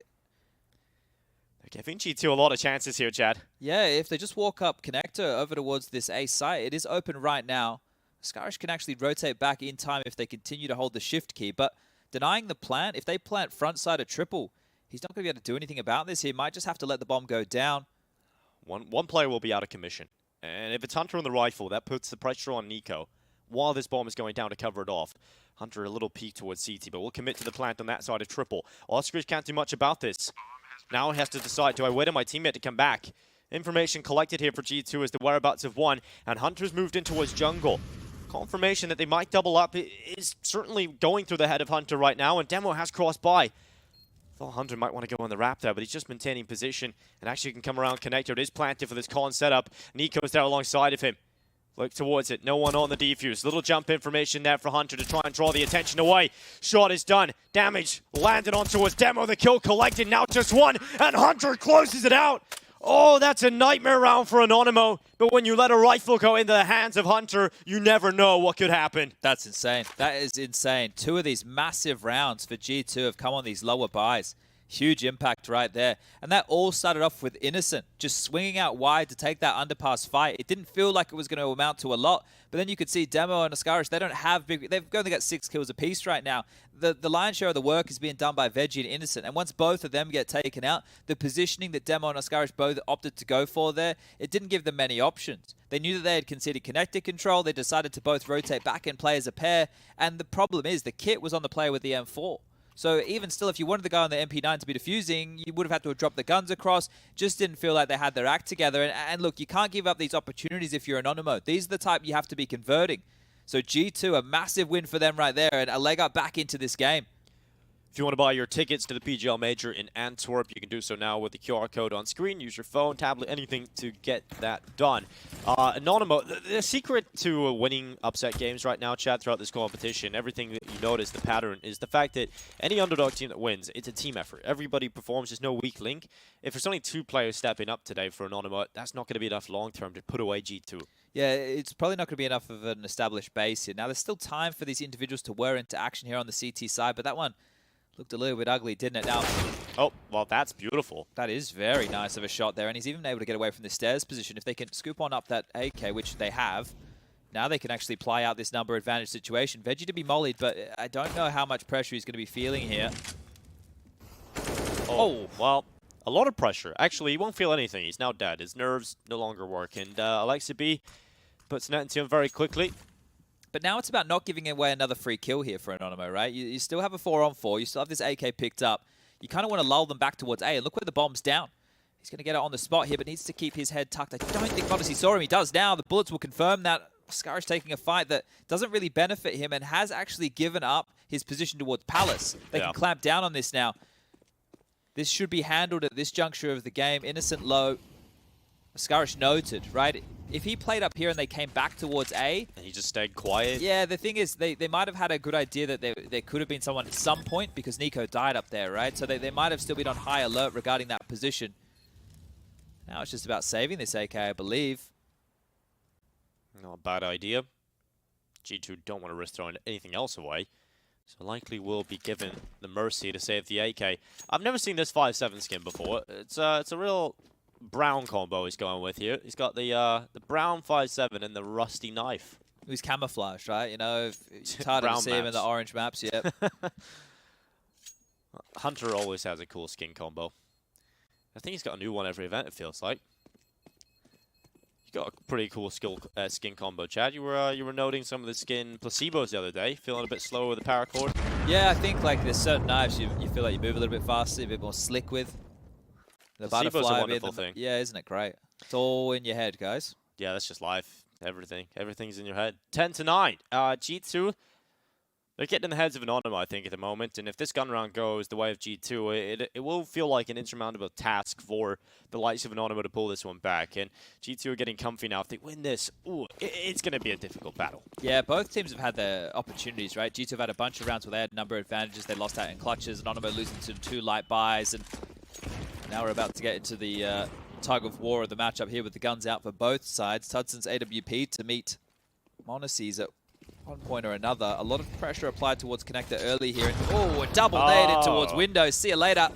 They're giving G2 a lot of chances here, Chad. Yeah, if they just walk up connector over towards this A site, it is open right now. Scarish can actually rotate back in time if they continue to hold the shift key, but denying the plant, if they plant front side of triple, he's not going to be able to do anything about this. He might just have to let the bomb go down. One player will be out of commission. And if it's Hunter on the rifle, that puts the pressure on Nico while this bomb is going down to cover it off. Hunter a little peek towards CT, but we'll commit to the plant on that side of triple. Oscars can't do much about this. Now he has to decide, do I wait on my teammate to come back? Information collected here for G2 is the whereabouts of one, and Hunter's moved in towards jungle. Confirmation that they might double up is certainly going through the head of Hunter right now, and Demo has crossed by. Thought Hunter might want to go on the wrap there, but he's just maintaining position and actually can come around connector. It is planted for this con setup. Nico's there alongside of him. Look towards it. No one on the defuse. Little jump information there for Hunter to try and draw the attention away. Shot is done. Damage landed onto his Demo. The kill collected. Now just one. And Hunter closes it out. Oh, that's a nightmare round for Anonymo. But when you let a rifle go into the hands of Hunter, you never know what could happen. That's insane. That is insane. 2 of these massive rounds for G2 have come on these lower buys. Huge impact right there. And that all started off with Innocent, just swinging out wide to take that underpass fight. It didn't feel like it was going to amount to a lot, but then you could see Demo and Ascaris, they don't have big, they've only got 6 kills apiece right now. The lion's share of the work is being done by Veggie and Innocent, and once both of them get taken out, the positioning that Demo and Ascaris both opted to go for there, it didn't give them many options. They knew that they had conceded connector control, they decided to both rotate back and play as a pair, and the problem is the kit was on the player with the M4. So even still, if you wanted the guy on the MP9 to be defusing, you would have had to have dropped the guns across. Just didn't feel like they had their act together. And look, you can't give up these opportunities if you're Anonymo. These are the type you have to be converting. So G2, a massive win for them right there, and a leg up back into this game. If you want to buy your tickets to the PGL Major in Antwerp, you can do so now with the QR code on screen. Use your phone, tablet, anything to get that done. Anonymo, the secret to winning upset games right now, Chad, throughout this competition, everything that you notice, the pattern, is the fact that any underdog team that wins, it's a team effort. Everybody performs. There's no weak link. If there's only 2 players stepping up today for Anonymo, that's not going to be enough long-term to put away G2. Yeah, it's probably not going to be enough of an established base here. Now, there's still time for these individuals to wear into action here on the CT side, but that one looked a little bit ugly, didn't it? Now, oh, well, that's beautiful. that is very nice of a shot there, and he's even able to get away from the stairs position. If they can scoop on up that AK, which they have, now they can actually play out this number advantage situation. Veggie to be mollied, but I don't know how much pressure he's going to be feeling here. Oh, well, a lot of pressure. Actually, he won't feel anything. He's now dead. His nerves no longer work, and Alexi B puts net into him very quickly. But now it's about not giving away another free kill here for Anonymo, right? You still have a 4-on-4. You still have this AK picked up. You kind of want to lull them back towards A. And look where the bomb's down. He's going to get it on the spot here, but needs to keep his head tucked. I don't think Odyssey saw him. He does now. The bullets will confirm that. Scarish taking a fight that doesn't really benefit him and has actually given up his position towards Palace. They can clamp down on this now. This should be handled at this juncture of the game. Innocent low. Scarish noted, right? If he played up here and they came back towards A... And he just stayed quiet. Yeah, the thing is, they might have had a good idea that there could have been someone at some point because Nico died up there, right? So they might have still been on high alert regarding that position. Now it's just about saving this AK, I believe. Not a bad idea. G2 don't want to risk throwing anything else away. So likely will be given the mercy to save the AK. I've never seen this 5-7 skin before. It's a real... brown combo he's going with here. He's got the brown 5-7 and the rusty knife. He's camouflaged, right? You know, it's hard to see him in the orange maps yet. Hunter always has a cool skin combo. I think he's got a new one every event, it feels like. You got a pretty cool skin combo, Chad. You were noting some of the skin placebos the other day, feeling a bit slower with the paracord. Yeah, I think like there's certain knives you feel like you move a little bit faster, a bit more slick with. The placebo's a wonderful thing. Yeah, isn't it great? It's all in your head, guys. Yeah, that's just life. Everything's in your head. 10-9. G2 They're getting in the heads of Anonymo, I think, at the moment. And if this gun round goes the way of G2, it will feel like an insurmountable task for the likes of Anonymo to pull this one back. And G2 are getting comfy now. If they win this, ooh, it's going to be a difficult battle. Yeah, both teams have had their opportunities, right? G2 have had a bunch of rounds where they had a number of advantages. They lost out in clutches. Anonymo losing to 2 light buys. And now we're about to get into the tug of war of the matchup here with the guns out for both sides. Tudson's AWP to meet Monacy's at one point or another. A lot of pressure applied towards Connector early here. And, oh, a double naded towards Windows. See you later.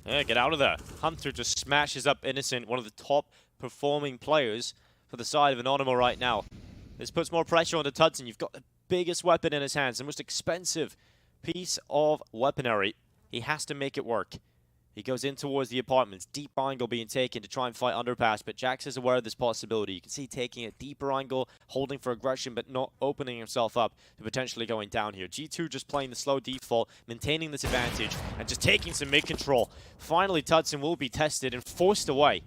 Yeah, get out of there. Hunter just smashes up Innocent, one of the top performing players for the side of Anonymo right now. This puts more pressure onto Tudson. You've got the biggest weapon in his hands, the most expensive piece of weaponry. He has to make it work. He goes in towards the apartments. Deep angle being taken to try and fight underpass, but Jax is aware of this possibility. You can see taking a deeper angle, holding for aggression, but not opening himself up to potentially going down here. G2 just playing the slow default, maintaining this advantage, and just taking some mid-control. Finally, Tudson will be tested and forced away.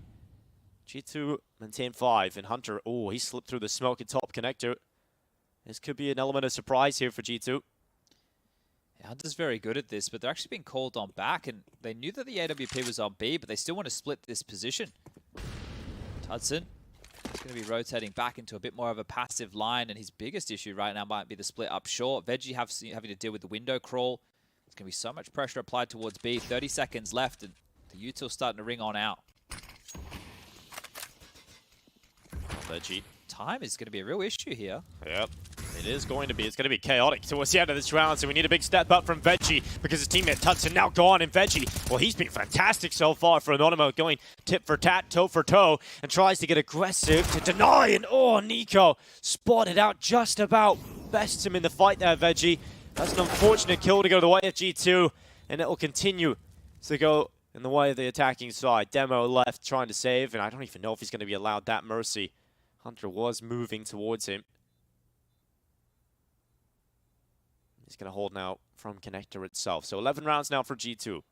G2 maintain 5, and Hunter, oh, he slipped through the smoke at top connector. This could be an element of surprise here for G2. Yeah, Hunter's very good at this, but they're actually being called on back, and they knew that the AWP was on B, but they still want to split this position. Tudson is going to be rotating back into a bit more of a passive line, and his biggest issue right now might be the split up short. Veggie having to deal with the window crawl. There's going to be so much pressure applied towards B. 30 seconds left, and the util's starting to ring on out. Veggie. Time is going to be a real issue here. Yep. It is going to be. It's going to be chaotic towards the end of this round, so we need a big step up from Veggie because his teammate Tudson now gone, and Veggie, well, he's been fantastic so far for Anonymo, going tit for tat, toe for toe, and tries to get aggressive to deny, and oh, Nico spotted out just about. Bests him in the fight there, Veggie. That's an unfortunate kill to go the way of G2, and it will continue to go in the way of the attacking side. Demo left trying to save, and I don't even know if he's going to be allowed that mercy. Hunter was moving towards him. He's going to hold now from Connector itself. So 11 rounds now for G2.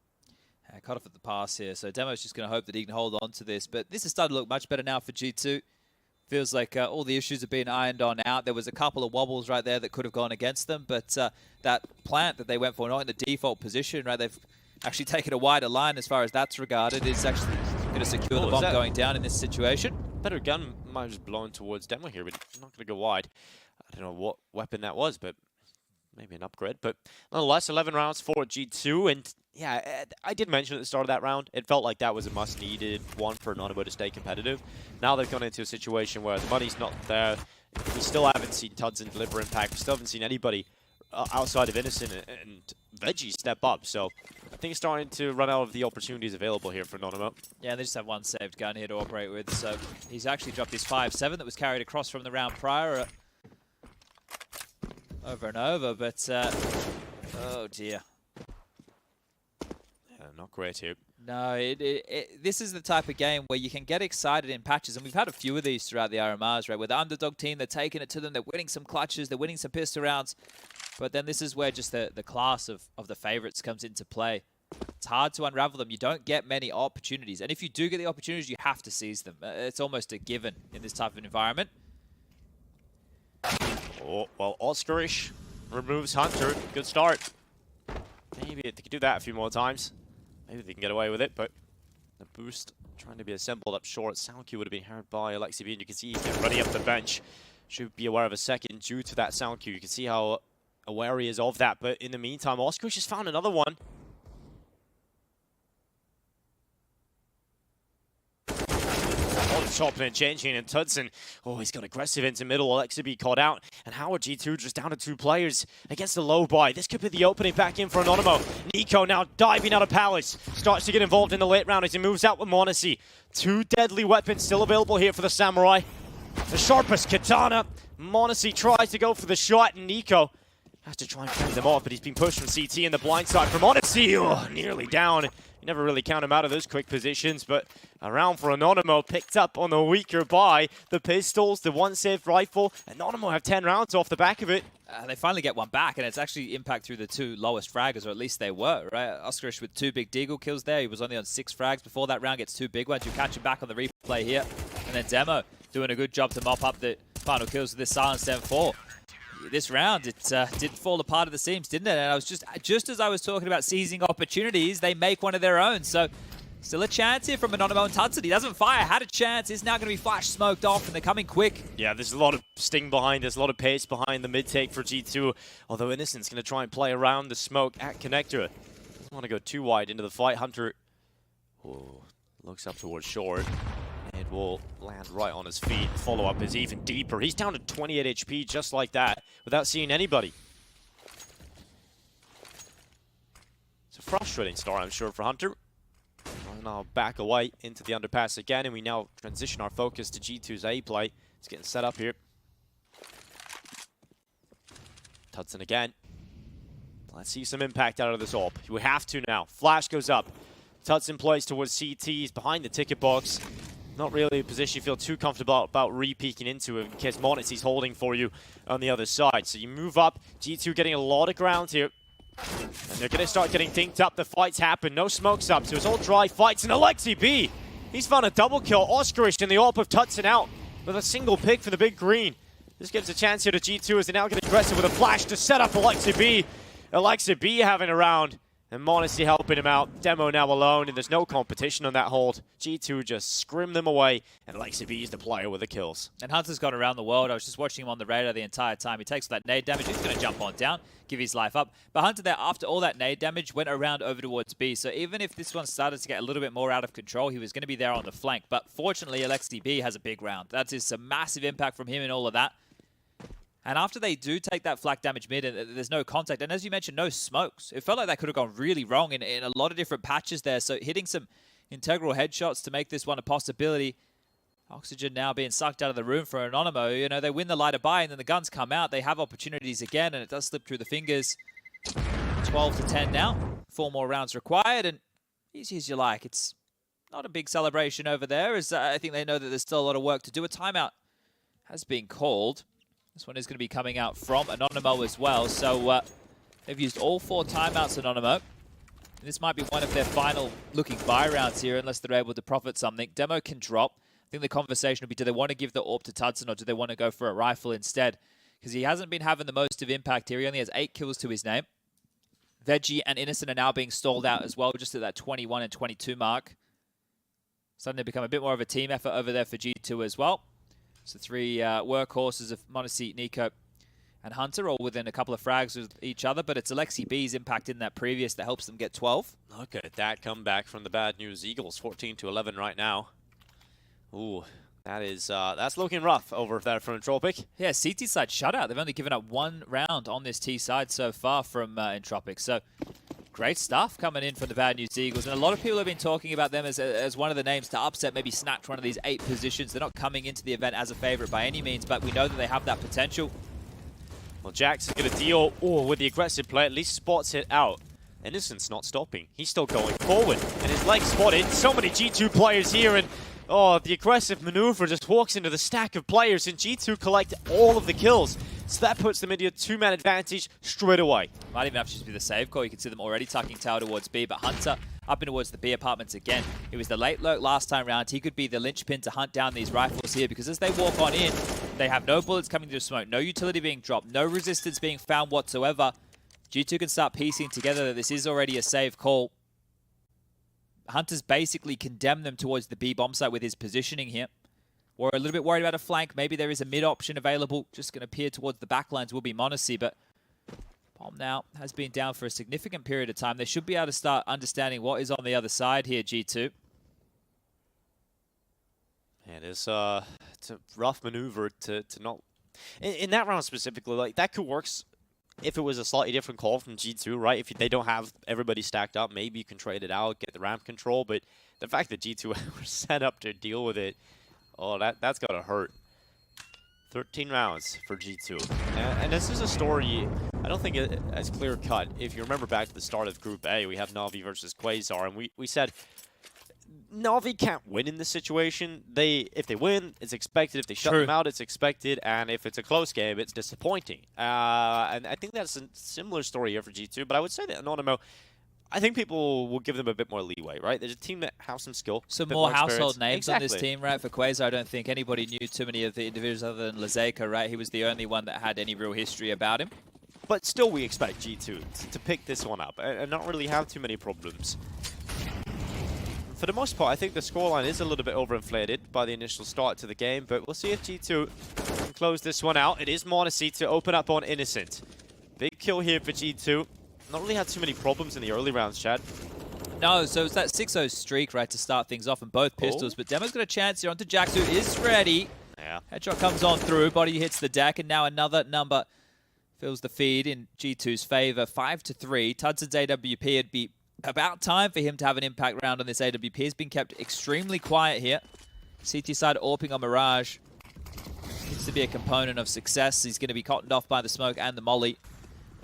Cut off at the pass here. So Demo's just going to hope that he can hold on to this. But this is starting to look much better now for G2. Feels like all the issues have been ironed on out. There was a couple of wobbles right there that could have gone against them. But that plant that they went for, not in the default position, right? They've actually taken a wider line as far as that's regarded. Is actually going to secure the bomb going down in this situation. Better gun might have just blown towards Demo here, but not going to go wide. I don't know what weapon that was, but maybe an upgrade, but nonetheless, 11 rounds for G2, and yeah, I did mention at the start of that round, it felt like that was a must-needed one for Anonymo to stay competitive. Now they've gone into a situation where the money's not there. We still haven't seen Tudson deliver impact. We still haven't seen anybody outside of Innocent and Veggie step up, so I think it's starting to run out of the opportunities available here for Anonymo. Yeah, they just have one saved gun here to operate with, so he's actually dropped his 5-7 that was carried across from the round prior. Over and over, but oh dear. Yeah, not great here. No, this is the type of game where you can get excited in patches, and we've had a few of these throughout the RMRs, right? Where the underdog team, they're taking it to them, they're winning some clutches, they're winning some pistol rounds, but then this is where just the class of the favorites comes into play. It's hard to unravel them. You don't get many opportunities, and if you do get the opportunities, you have to seize them. It's almost a given in this type of environment. Oh, well, Oscarish removes Hunter. Good start. Maybe they could do that a few more times. Maybe they can get away with it, but the boost trying to be assembled up short. Sound cue would have been heard by Alexi B, and you can see he's getting ready up the bench. Should be aware of a second due to that sound cue. You can see how aware he is of that, but in the meantime, Oscarish just found another one. Chopping and changing, and Tudson, oh, he's got aggressive into middle. Alexi B caught out, and Howard G2 just down to 2 players against the low buy. This could be the opening back in for Anonymo. Nico now diving out of Palace, starts to get involved in the late round as he moves out with Monacy. 2 deadly weapons still available here for the Samurai. The sharpest katana. Monacy tries to go for the shot, and Nico has to try and fend them off, but he's been pushed from CT in the blind side from Monacy. Oh, nearly down. You never really count him out of those quick positions, but a round for Anonymo picked up on the weaker buy. The pistols, the one saved rifle. Anonymo have 10 rounds off the back of it. They finally get one back, and it's actually impact through the 2 lowest fraggers, or at least they were, right? Oscarish with 2 big deagle kills there. He was only on 6 frags before that round, gets 2 big ones. You catch him back on the replay here. And then Demo doing a good job to mop up the final kills with this Silence M4. this round, it didn't fall apart at the seams, didn't it? And I was just as I was talking about seizing opportunities, they make one of their own. So still a chance here from Anonymo and Hudson. He doesn't fire, had a chance, is now going to be flash smoked off, and they're coming quick. Yeah, there's a lot of sting behind, there's a lot of pace behind the mid-take for G2, although Innocent's going to try and play around the smoke at Connector. Doesn't want to go too wide into the fight. Hunter looks up towards short. It will land right on his feet. Follow-up is even deeper. He's down to 28 HP just like that without seeing anybody. It's a frustrating start, I'm sure, for Hunter. We'll now back away into the underpass again, and we now transition our focus to G2's A play. It's getting set up here. Hudson again. Let's see some impact out of this AWP. We have to now. Flash goes up. Hudson plays towards CT. He's behind the ticket box. Not really a position you feel too comfortable about re-peeking into in case Monacy's holding for you on the other side. So you move up. G2 getting a lot of ground here. And they're going to start getting dinked up. The fights happen. No smokes up. So it's all dry fights. And Alexi B, he's found a double kill. Oscarish in the AWP of Hudson out with a single pick for the big green. This gives a chance here to G2 as they now get aggressive with a flash to set up Alexi B. Alexi B having a round. And Monacy helping him out. Demo now alone, and there's no competition on that hold. G2 just scrim them away, and Alexi B is the player with the kills. And Hunter's gone around the world. I was just watching him on the radar the entire time. He takes that nade damage. He's going to jump on down, give his life up. But Hunter there, after all that nade damage, went around over towards B. So even if this one started to get a little bit more out of control, he was going to be there on the flank. But fortunately, Alexi B has a big round. That is some massive impact from him and all of that. And after they do take that flak damage mid, there's no contact. And as you mentioned, no smokes. It felt like that could have gone really wrong in a lot of different patches there. So hitting some integral headshots to make this one a possibility. Oxygen now being sucked out of the room for Anonymo. You know, they win the lighter buy and then the guns come out. They have opportunities again and it does slip through the fingers. 12 to 10 now. 4 more rounds required and easy as you like. It's not a big celebration over there as I think they know that there's still a lot of work to do. A timeout has been called. This one is going to be coming out from Anonymo as well. So they've used all 4 timeouts, Anonymo. This might be one of their final looking buy rounds here unless they're able to profit something. Demo can drop. I think the conversation will be, do they want to give the AWP to Hudson or do they want to go for a rifle instead? Because he hasn't been having the most of impact here. He only has 8 kills to his name. Veggie and Innocent are now being stalled out as well, just at that 21 and 22 mark. Starting to become a bit more of a team effort over there for G2 as well. So 3 workhorses of Monacy, Nico, and Hunter, all within a couple of frags with each other. But it's Alexi B's impact in that previous that helps them get 12. Look at that comeback from the Bad News Eagles, 14 to 11 right now. Ooh, that is that's looking rough over there from Entropic. Yeah, CT side shutout. They've only given up 1 round on this T side so far from Entropic. So great stuff coming in from the Bad News Eagles. And a lot of people have been talking about them as one of the names to upset, maybe snatch one of these 8 positions. They're not coming into the event as a favorite by any means, but we know that they have that potential. Well, Jax is going to deal with the aggressive play, at least spots it out. Innocent's not stopping. He's still going forward, and his leg spotted. So many G2 players here, and the aggressive maneuver just walks into the stack of players, and G2 collect all of the kills. So that puts them into a 2-man advantage straight away. Might even have to just be the save call. You can see them already tucking tail towards B, but Hunter up in towards the B apartments again. It was the late lurk last time round. He could be the linchpin to hunt down these rifles here because as they walk on in, they have no bullets coming through smoke, no utility being dropped, no resistance being found whatsoever. G2 can start piecing together that this is already a save call. Hunter's basically condemned them towards the B bomb site with his positioning here. We're a little bit worried about a flank. Maybe there is a mid option available. Just going to peer towards the backlines will be Monacy, but Bomb now has been down for a significant period of time. They should be able to start understanding what is on the other side here, G2. It is it's a rough maneuver to not... In that round specifically, like that could work if it was a slightly different call from G2, right? If they don't have everybody stacked up, maybe you can trade it out, get the ramp control, but the fact that G2 were set up to deal with it, that's got to hurt. 13 rounds for G2. And this is a story, I don't think as clear-cut. If you remember back to the start of Group A, we have Na'Vi versus Quasar, and we said Na'Vi can't win in this situation. If they win, it's expected. If they shut them out, it's expected. And if it's a close game, it's disappointing. And I think that's a similar story here for G2. But I would say that Anonymo, I think people will give them a bit more leeway, right? There's a team that has some skill. Some bit more experience. household names Exactly. on this team, right? For Quasar, I don't think anybody knew too many of the individuals other than Lazeka, right? He was the only one that had any real history about him. But still, we expect G2 to pick this one up and not really have too many problems. For the most part, I think the scoreline is a little bit overinflated by the initial start to the game, but we'll see if G2 can close this one out. It is m0NESY to open up on Innocent. Big kill here for G2. Not really had too many problems in the early rounds, Chad. No, so it's that 6-0 streak, right, to start things off in both pistols. But Demo's got a chance here onto Jax, who is ready. Yeah. Headshot comes on through, body hits the deck, and now another number fills the feed in G2's favor. 5-3. Tudson's AWP, it'd be about time for him to have an impact round on this AWP. He's been kept extremely quiet here. CT side AWPing on Mirage. Needs to be a component of success. He's going to be cottoned off by the smoke and the molly.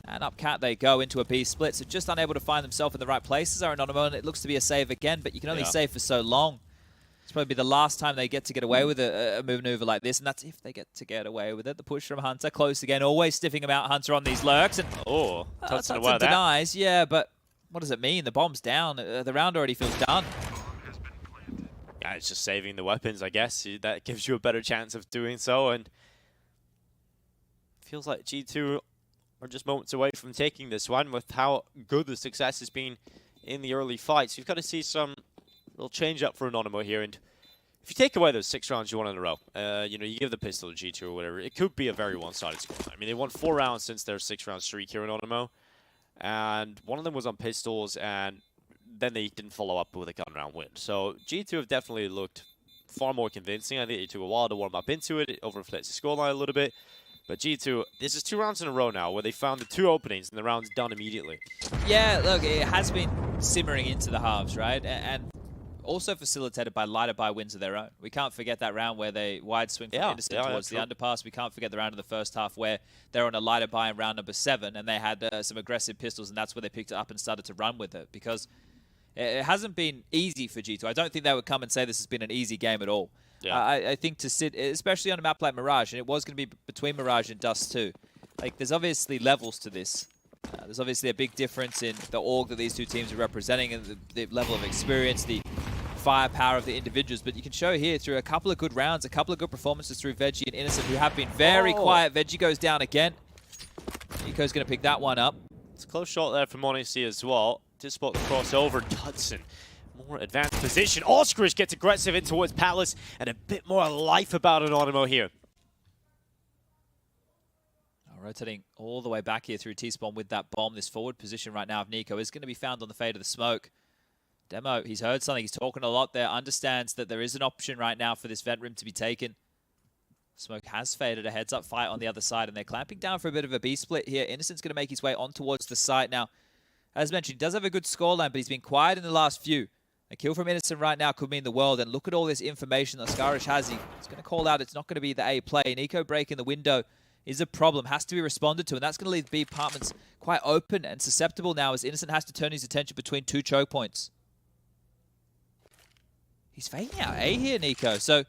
And up cat they go into a B split, so just unable to find themselves in the right places are Anonymo, and it looks to be a save again, but you can only save for so long. It's probably the last time they get away with a maneuver like this, and that's if they get away with it. The push from Hunter, close again, always stiffing him out, Hunter on these lurks. And Tudson denies, yeah, but what does it mean? The bomb's down, the round already feels done. Yeah, it's just saving the weapons, I guess. That gives you a better chance of doing so, and feels like G2 are just moments away from taking this one with how good the success has been in the early fights. You've got to see some little change up for Anonymo here, and if you take away those 6 rounds you won in a row, you know, you give the pistol to G2 or whatever, it could be a very one-sided score. I mean, they won 4 rounds since their 6-round streak here in Anonymo, and one of them was on pistols, and then they didn't follow up with a gun round win. So G2 have definitely looked far more convincing. I think it took a while to warm up into it. It overflates the scoreline a little bit. But G2, this is 2 rounds in a row now where they found the 2 openings and the round's done immediately. Yeah, look, it has been simmering into the halves, right? And also facilitated by lighter by wins of their own. We can't forget that round where they wide swing from Innocent towards the underpass. We can't forget the round in the first half where they're on a lighter by in round number 7 and they had some aggressive pistols, and that's where they picked it up and started to run with it, because it hasn't been easy for G2. I don't think they would come and say this has been an easy game at all. Yeah. I think to sit, especially on a map like Mirage, and it was going to be between Mirage and Dust too, like there's obviously levels to this. There's obviously a big difference in the org that these two teams are representing and the level of experience, the firepower of the individuals. But you can show here through a couple of good rounds, a couple of good performances through Veggie and Innocent, who have been very quiet. Veggie goes down again. Nico's going to pick that one up. It's a close shot there from m0NESY as well. Just spot the crossover. Tudson, more advanced position. Oskarish gets aggressive in towards Palace, and a bit more life about Anonymo here. Rotating all the way back here through T-spawn with that bomb. This forward position right now of Nico is going to be found on the fade of the smoke. Demo, he's heard something. He's talking a lot there. Understands that there is an option right now for this vent room to be taken. Smoke has faded. A heads-up fight on the other side, and they're clamping down for a bit of a B-split here. Innocent's going to make his way on towards the site now. As mentioned, he does have a good scoreline, but he's been quiet in the last few. A kill from Innocent right now could mean the world, and look at all this information that Oskarish has. He's going to call out it's not going to be the A play. Nico breaking the window is a problem, has to be responded to, and that's going to leave B apartments quite open and susceptible now as Innocent has to turn his attention between 2 choke points. He's fading out A here, Nico, so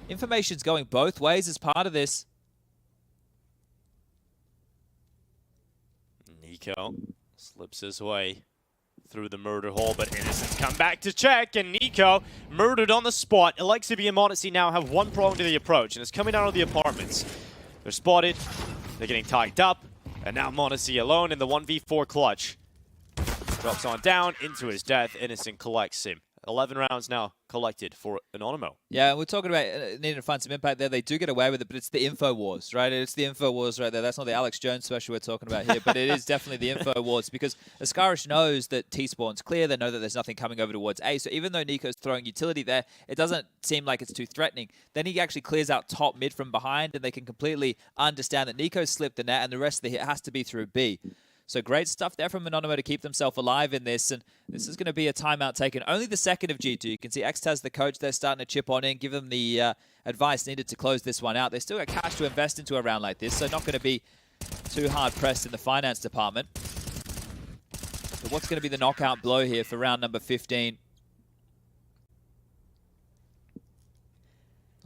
information's going both ways as part of this. Nico slips his way through the murder hole, but Innocent's come back to check, and Nico murdered on the spot. Alexibi and m0NESY now have one prong to the approach, and it's coming out of the apartments. They're spotted, they're getting tagged up, and now m0NESY alone in the 1v4 clutch. Drops on down into his death. Innocent collects him. 11 rounds now collected for Anonymo. Yeah, we're talking about needing to find some impact there. They do get away with it, but it's the info wars, right? It's the info wars right there. That's not the Alex Jones special we're talking about here, but it is definitely the info wars, because Oskarish knows that T-spawn's clear. They know that there's nothing coming over towards A, so even though Nico's throwing utility there, it doesn't seem like it's too threatening. Then he actually clears out top mid from behind, and they can completely understand that Nico's slipped the net, and the rest of the hit has to be through B. So great stuff there from Anonymo to keep themselves alive in this, and this is going to be a timeout taken. Only the second of G2. You can see Xtaz, the coach, they're starting to chip on in, give them the advice needed to close this one out. They still got cash to invest into a round like this, so not going to be too hard-pressed in the finance department. But what's going to be the knockout blow here for round number 15?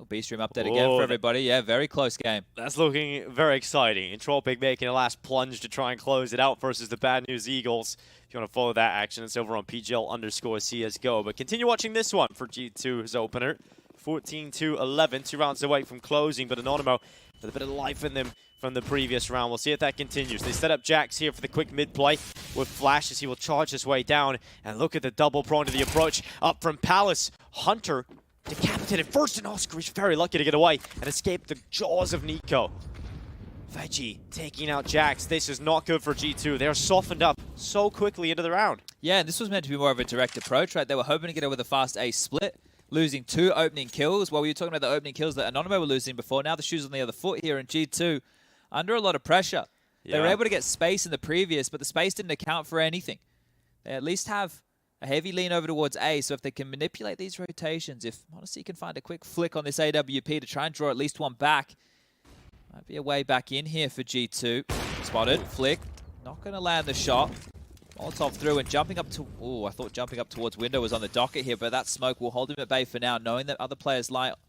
B stream update again for everybody. Yeah, very close game. That's looking very exciting. Entropic making a last plunge to try and close it out versus the Bad News Eagles. If you want to follow that action, it's over on PGL_CSGO. But continue watching this one for G2's opener. 14-11, 2 rounds away from closing, but Anonymo with a bit of life in them from the previous round. We'll see if that continues. They set up Jax here for the quick mid play with Flash as he will charge his way down. And look at the double prong to the approach up from Palace. Hunter decapitated first, and Oscar is very lucky to get away and escape the jaws of Nico. Veggie taking out Jax. This is not good for G2. They're softened up so quickly into the round. Yeah, and this was meant to be more of a direct approach, right? They were hoping to get over the fast A split, losing 2 opening kills. While we were talking about the opening kills that Anonymo were losing before, now the shoes on the other foot here, and G2 under a lot of pressure. Yeah. They were able to get space in the previous, but the space didn't account for anything. They at least have a heavy lean over towards A, so if they can manipulate these rotations, if Modesty can find a quick flick on this AWP to try and draw at least one back, might be a way back in here for G2. Spotted, flick, not going to land the shot. Molotov through and jumping up to... Oh, I thought jumping up towards window was on the docket here, but that smoke will hold him at bay for now, knowing that other players lie up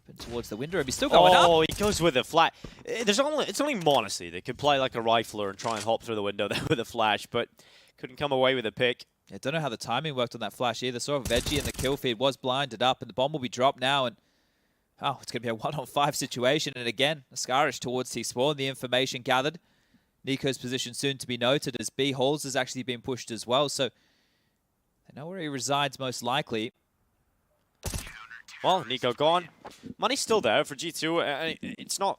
and towards the window. He's still going up. Oh, he goes with a flat. It's only Modesty that could play like a rifler and try and hop through the window there with a flash, but couldn't come away with a pick. I don't know how the timing worked on that flash either. Saw Veggie in the kill feed, was blinded up, and the bomb will be dropped now. And oh, it's going to be a 1-on-5 situation. And again, Ascarish towards T-Spawn. The information gathered. Nico's position soon to be noted as B Halls has actually been pushed as well. So they know where he resides most likely. Well, Nico gone. Money's still there for G2. It's not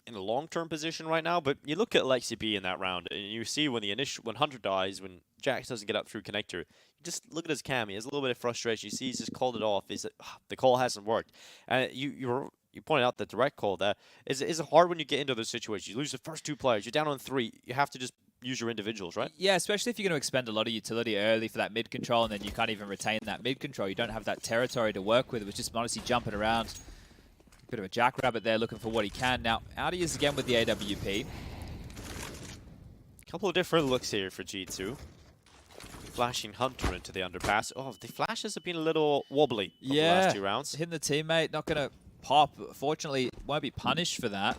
in a long-term position right now, but you look at Lexi B in that round, and you see when when Hunter dies, when Jax doesn't get up through connector, you just look at his cam. He has a little bit of frustration. You see he's just called it off. He's like, the call hasn't worked. And you pointed out the direct call there. Is it hard when you get into those situations? You lose the first 2 players. You're down on 3. You have to just use your individuals, right? Yeah, especially if you're going to expend a lot of utility early for that mid control, and then you can't even retain that mid control. You don't have that territory to work with. It was just honestly jumping around. Bit of a jackrabbit there, looking for what he can. Now, out he is again with the AWP. A couple of different looks here for G2. Flashing Hunter into the underpass. Oh, the flashes have been a little wobbly over the last 2 rounds. Hitting the teammate, not going to pop. Fortunately, won't be punished for that.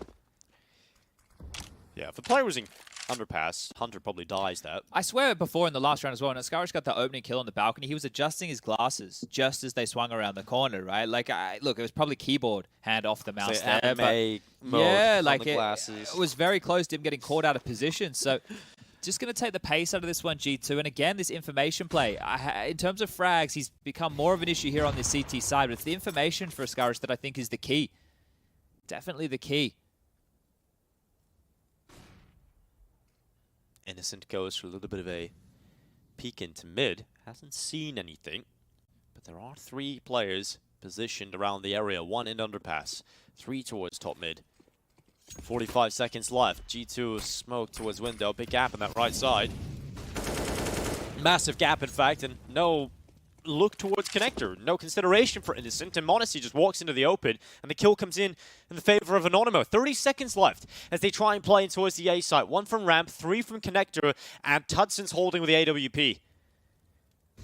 Yeah, if the player was in underpass, Hunter probably dies that. I swear before in the last round as well, when Ascarish got that opening kill on the balcony, he was adjusting his glasses just as they swung around the corner, right? Like, look, it was probably keyboard hand off the mouse there. Anime mode yeah, on like the glasses. It was very close to him getting caught out of position. So just going to take the pace out of this one, G2. And again, this information play. In terms of frags, he's become more of an issue here on the CT side. But it's the information for Ascarish that I think is the key. Definitely the key. Innocent goes for a little bit of a peek into mid. Hasn't seen anything, but there are 3 players positioned around the area. 1 in underpass, 3 towards top mid. 45 seconds left. G2 smoke towards window. Big gap on that right side. Massive gap, in fact, and no look towards connector. No consideration for Innocent, and Modesty just walks into the open, and the kill comes in the favor of Anonymo. 30 seconds left as they try and play in towards the A site. 1 from ramp, 3 from connector, and Tudson's holding with the AWP.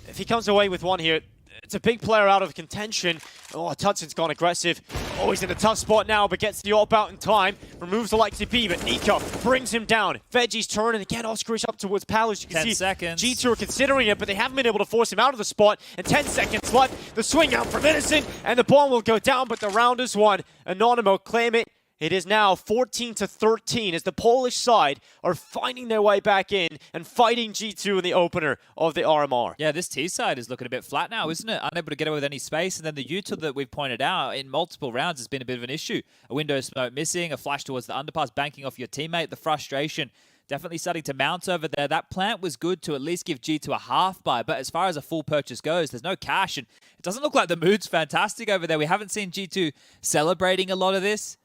If he comes away with 1 here, it's a big player out of contention. Oh, Tudson's gone aggressive. Oh, he's in a tough spot now, but gets the AWP out in time. Removes the Lexi B, but Nico brings him down. Veggie's turn, and again, Oscarish up towards Palace. You can 10 see seconds. G2 are considering it, but they haven't been able to force him out of the spot. And 10 seconds left. The swing out from Innocent, and the ball will go down, but the round is won. Anonymo claim it. It is now 14-13 as the Polish side are finding their way back in and fighting G2 in the opener of the RMR. Yeah, this T side is looking a bit flat now, isn't it? Unable to get away with any space. And then the util that we've pointed out in multiple rounds has been a bit of an issue. A window smoke missing, a flash towards the underpass, banking off your teammate. The frustration definitely starting to mount over there. That plant was good to at least give G2 a half buy, but as far as a full purchase goes, there's no cash. And it doesn't look like the mood's fantastic over there. We haven't seen G2 celebrating a lot of this.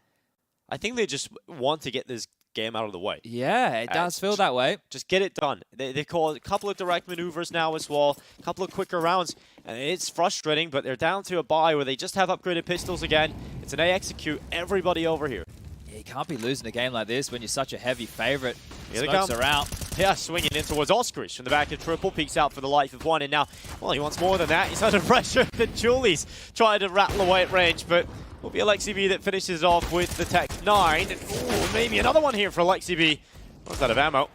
I think they just want to get this game out of the way. Yeah, it does feel that way. Just get it done. They call a couple of direct maneuvers now as well, a couple of quicker rounds, and it's frustrating, but they're down to a buy where they just have upgraded pistols again. It's an A execute, everybody over here. Yeah, you can't be losing a game like this when you're such a heavy favorite. Here Smokes are out. Yeah, swinging in towards Oskarish from the back of triple, peeks out for the life of one, and now, well, he wants more than that. He's under pressure. The Julie's trying to rattle away at range, but will be Alexi that finishes off with the Tech 9. Ooh, maybe another one here for Alexi. Runs out of ammo.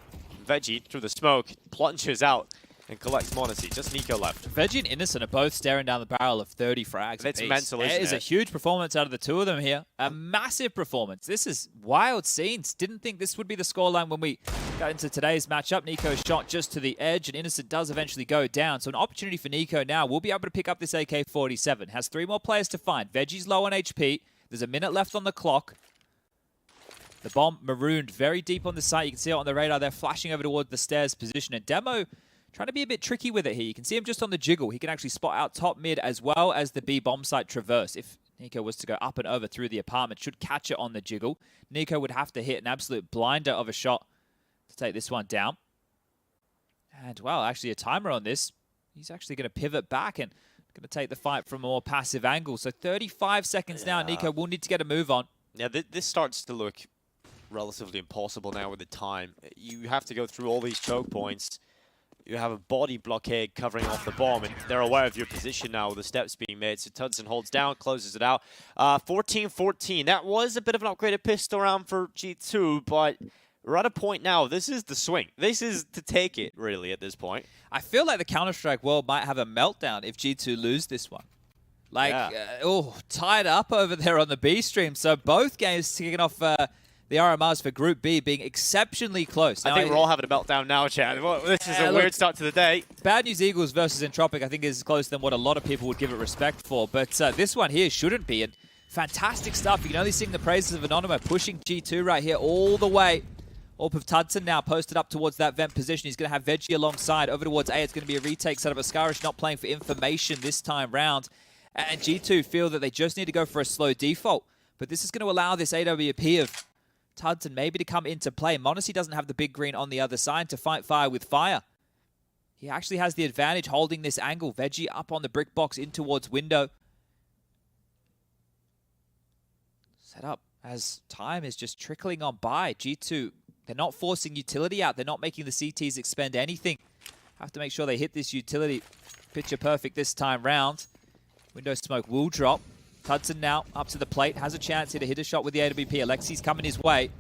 Veggie, through the smoke, plunges out and collects Monacy. Just Nico left. Veggie and Innocent are both staring down the barrel of 30 frags. It's mental, isn't it? It is a huge performance out of the two of them here. A massive performance. This is wild scenes. Didn't think this would be the scoreline when we got into today's matchup. Nico shot just to the edge, and Innocent does eventually go down. So an opportunity for Nico now. We'll be able to pick up this AK-47. Has 3 more players to find. Veggie's low on HP. There's a minute left on the clock. The bomb marooned very deep on the site. You can see it on the radar. They're flashing over towards the stairs position. And Demo trying to be a bit tricky with it here. You can see him just on the jiggle. He can actually spot out top mid as well as the B bomb site traverse. If Nico was to go up and over through the apartment, should catch it on the jiggle. Nico would have to hit an absolute blinder of a shot to take this one down. And, well, actually a timer on this. He's actually going to pivot back and going to take the fight from a more passive angle. So 35 seconds now. Nico will need to get a move on. Yeah, this starts to look relatively impossible now with the time. You have to go through all these choke points. You have a body blockade covering off the bomb, and they're aware of your position now with the steps being made. So Tudson holds down, closes it out. 14-14. That was a bit of an upgraded pistol round for G2, but we're at a point now. This is the swing. This is to take it, really, at this point. I feel like the Counter-Strike world might have a meltdown if G2 lose this one. Like, tied up over there on the B stream. So both games kicking off the RMRs for Group B being exceptionally close. I think we're all having a meltdown now, Chad. Well, this is a weird start to the day. Bad News Eagles versus Entropic, I think, is closer than what a lot of people would give it respect for. But this one here shouldn't be. And fantastic stuff. You can only sing the praises of Anonymo, pushing G2 right here all the way. Orp of Tudson now posted up towards that vent position. He's going to have Veggie alongside. Over towards A, it's going to be a retake set up. Askarish not playing for information this time round. And G2 feel that they just need to go for a slow default. But this is going to allow this AWP of Tudson maybe to come into play. Monacy doesn't have the big green on the other side to fight fire with fire. He actually has the advantage holding this angle. Veggie up on the brick box in towards window. Set up as time is just trickling on by. G2, they're not forcing utility out. They're not making the CTs expend anything. Have to make sure they hit this utility picture perfect this time round. Window smoke will drop. Tudson now up to the plate, has a chance here to hit a shot with the AWP. Alexi's coming his way.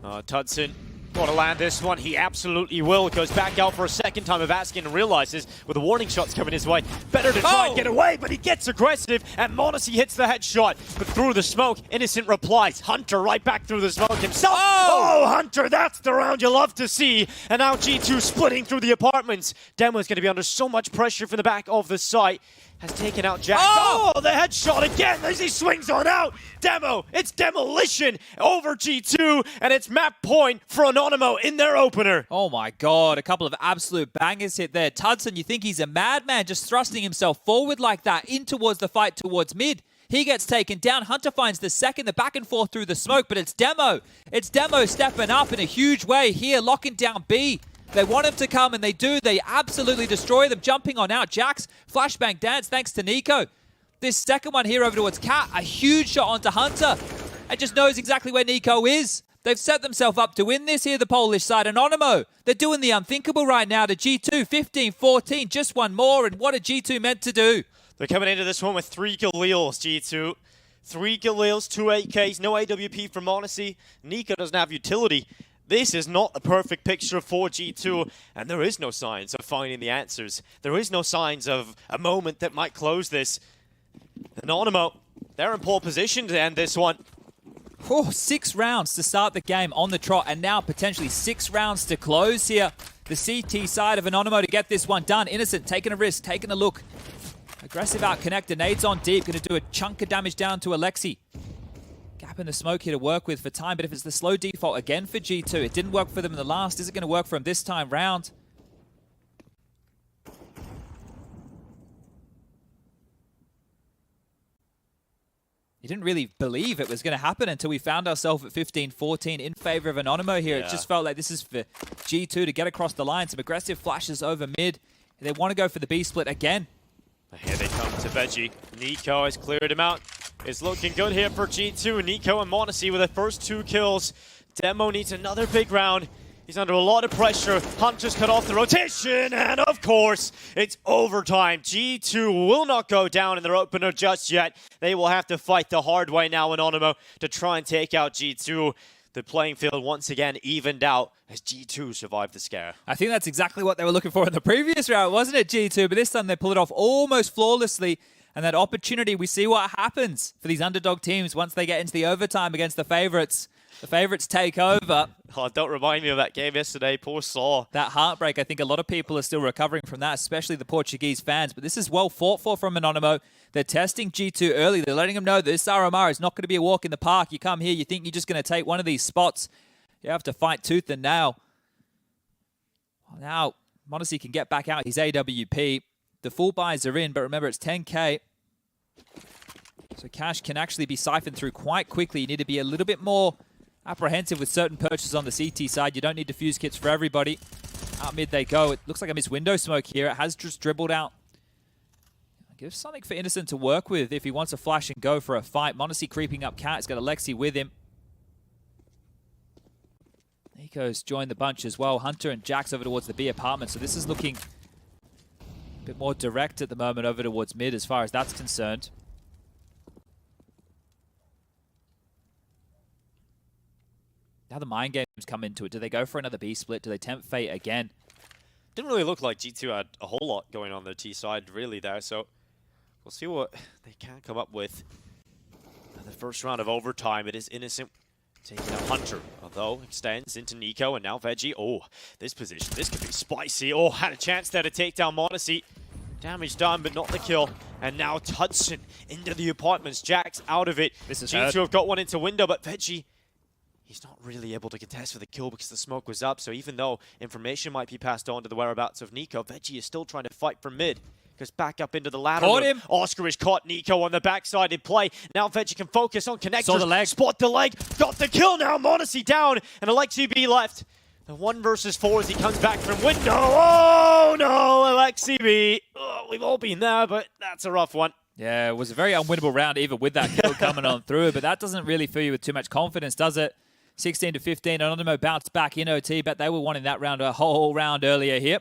Tudson going to land this one. He absolutely will. Goes back out for a second time of asking and realizes with the warning shots coming his way, better to try and get away, but he gets aggressive and Monacy hits the headshot. But through the smoke, Innocent replies. Hunter right back through the smoke himself. Oh, Hunter, that's the round you love to see. And now G2 splitting through the apartments. Demo's going to be under so much pressure from the back of the site. Has taken out Jack. Oh, the headshot again as he swings on out. Demo, it's demolition over G2, and it's map point for Anonymo in their opener. Oh my god, a couple of absolute bangers hit there. Tudson, you think he's a madman just thrusting himself forward like that in towards the fight towards mid. He gets taken down. Hunter finds the second, the back and forth through the smoke, but it's Demo. It's Demo stepping up in a huge way here, locking down B. They want him to come, and they do. They absolutely destroy them, jumping on out. Jax, flashbang dance, thanks to Nico. This second one here over towards Cat, a huge shot onto Hunter, and just knows exactly where Nico is. They've set themselves up to win this here, the Polish side. Anonymo, they're doing the unthinkable right now to G2, 15-14, just one more, and what are G2 meant to do? They're coming into this one with 3 Galeals, G2. 3 Galeals, 2 AKs, no AWP for Monacy. Nico doesn't have utility. This is not a perfect picture for G2, and there is no signs of finding the answers. There is no signs of a moment that might close this. Anonymo, they're in pole position to end this one. 6 rounds to start the game on the trot, and now potentially 6 rounds to close here. The CT side of Anonymo to get this one done. Innocent taking a risk, taking a look. Aggressive out connector, nades on deep, going to do a chunk of damage down to Alexi. Gap in the smoke here to work with for time, but if it's the slow default again for G2, it didn't work for them in the last. Is it going to work for him this time round? You didn't really believe it was going to happen until we found ourselves at 15-14 in favor of Anonymo here. Yeah. It just felt like this is for G2 to get across the line. Some aggressive flashes over mid. They want to go for the B split again. Here they come to Veggie. Nico has cleared him out. It's looking good here for G2. Nico and Monacy with the first 2 kills. Demo needs another big round. He's under a lot of pressure. Hunter's cut off the rotation, and of course, it's overtime. G2 will not go down in their opener just yet. They will have to fight the hard way now, Anonymo, to try and take out G2. The playing field once again evened out as G2 survived the scare. I think that's exactly what they were looking for in the previous round, wasn't it, G2? But this time they pull it off almost flawlessly. And that opportunity, we see what happens for these underdog teams once they get into the overtime against the favorites. The favorites take over. Oh, don't remind me of that game yesterday. Poor Saw. That heartbreak, I think a lot of people are still recovering from that, especially the Portuguese fans. But this is well fought for from Anonymo. They're testing G2 early. They're letting them know this RMR is not going to be a walk in the park. You come here, you think you're just going to take one of these spots. You have to fight tooth and nail. Now, Modesty can get back out his AWP. The full buys are in, but remember, it's 10K. So cash can actually be siphoned through quite quickly. You need to be a little bit more apprehensive with certain purchases on the CT side. You don't need defuse kits for everybody. Out mid they go. It looks like I missed window smoke here. It has just dribbled out. Give something for Innocent to work with if he wants a flash and go for a fight. Modesty creeping up cat. He's got Alexi with him. Nico's joined the bunch as well. Hunter and Jax over towards the B apartment. So this is looking a bit more direct at the moment over towards mid as far as that's concerned. Now the mind games come into it. Do they go for another B split? Do they tempt fate again? Didn't really look like G2 had a whole lot going on their T side really there, so we'll see what they can come up with. The first round of overtime, it is Innocent taking out Hunter, although extends into Nico and now Veggie. Oh, this position, this could be spicy. Oh, had a chance there to take down Modesty. Damage done, but not the kill. And now Hudson into the apartments. Jax out of it. This is G2 have got one into window, but Veggie, he's not really able to contest for the kill because the smoke was up. So even though information might be passed on to the whereabouts of Nico, Veggie is still trying to fight from mid. Goes back up into the ladder. Caught him. Oscar has caught Nico on the backside in play. Now Veggie can focus on connectors. Saw the leg. Spot the leg. Got the kill now. Modesty down. And Alexi B left. The 1 versus 4 as he comes back from window. Oh no, Alexi B. Oh, we've all been there, but that's a rough one. Yeah, it was a very unwinnable round even with that kill coming on through. But that doesn't really fill you with too much confidence, does it? 16 to 15. Anonymo bounced back in OT. Bet they were wanting that round a whole round earlier here.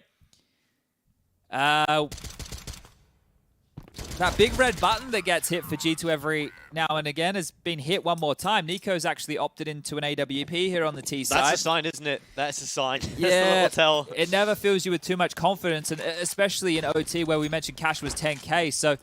That big red button that gets hit for G2 every now and again has been hit one more time. Nico's actually opted into an AWP here on the T side. That's a sign, isn't it? That's a sign. Yeah, tell. It never fills you with too much confidence, and especially in OT where we mentioned cash was 10K. So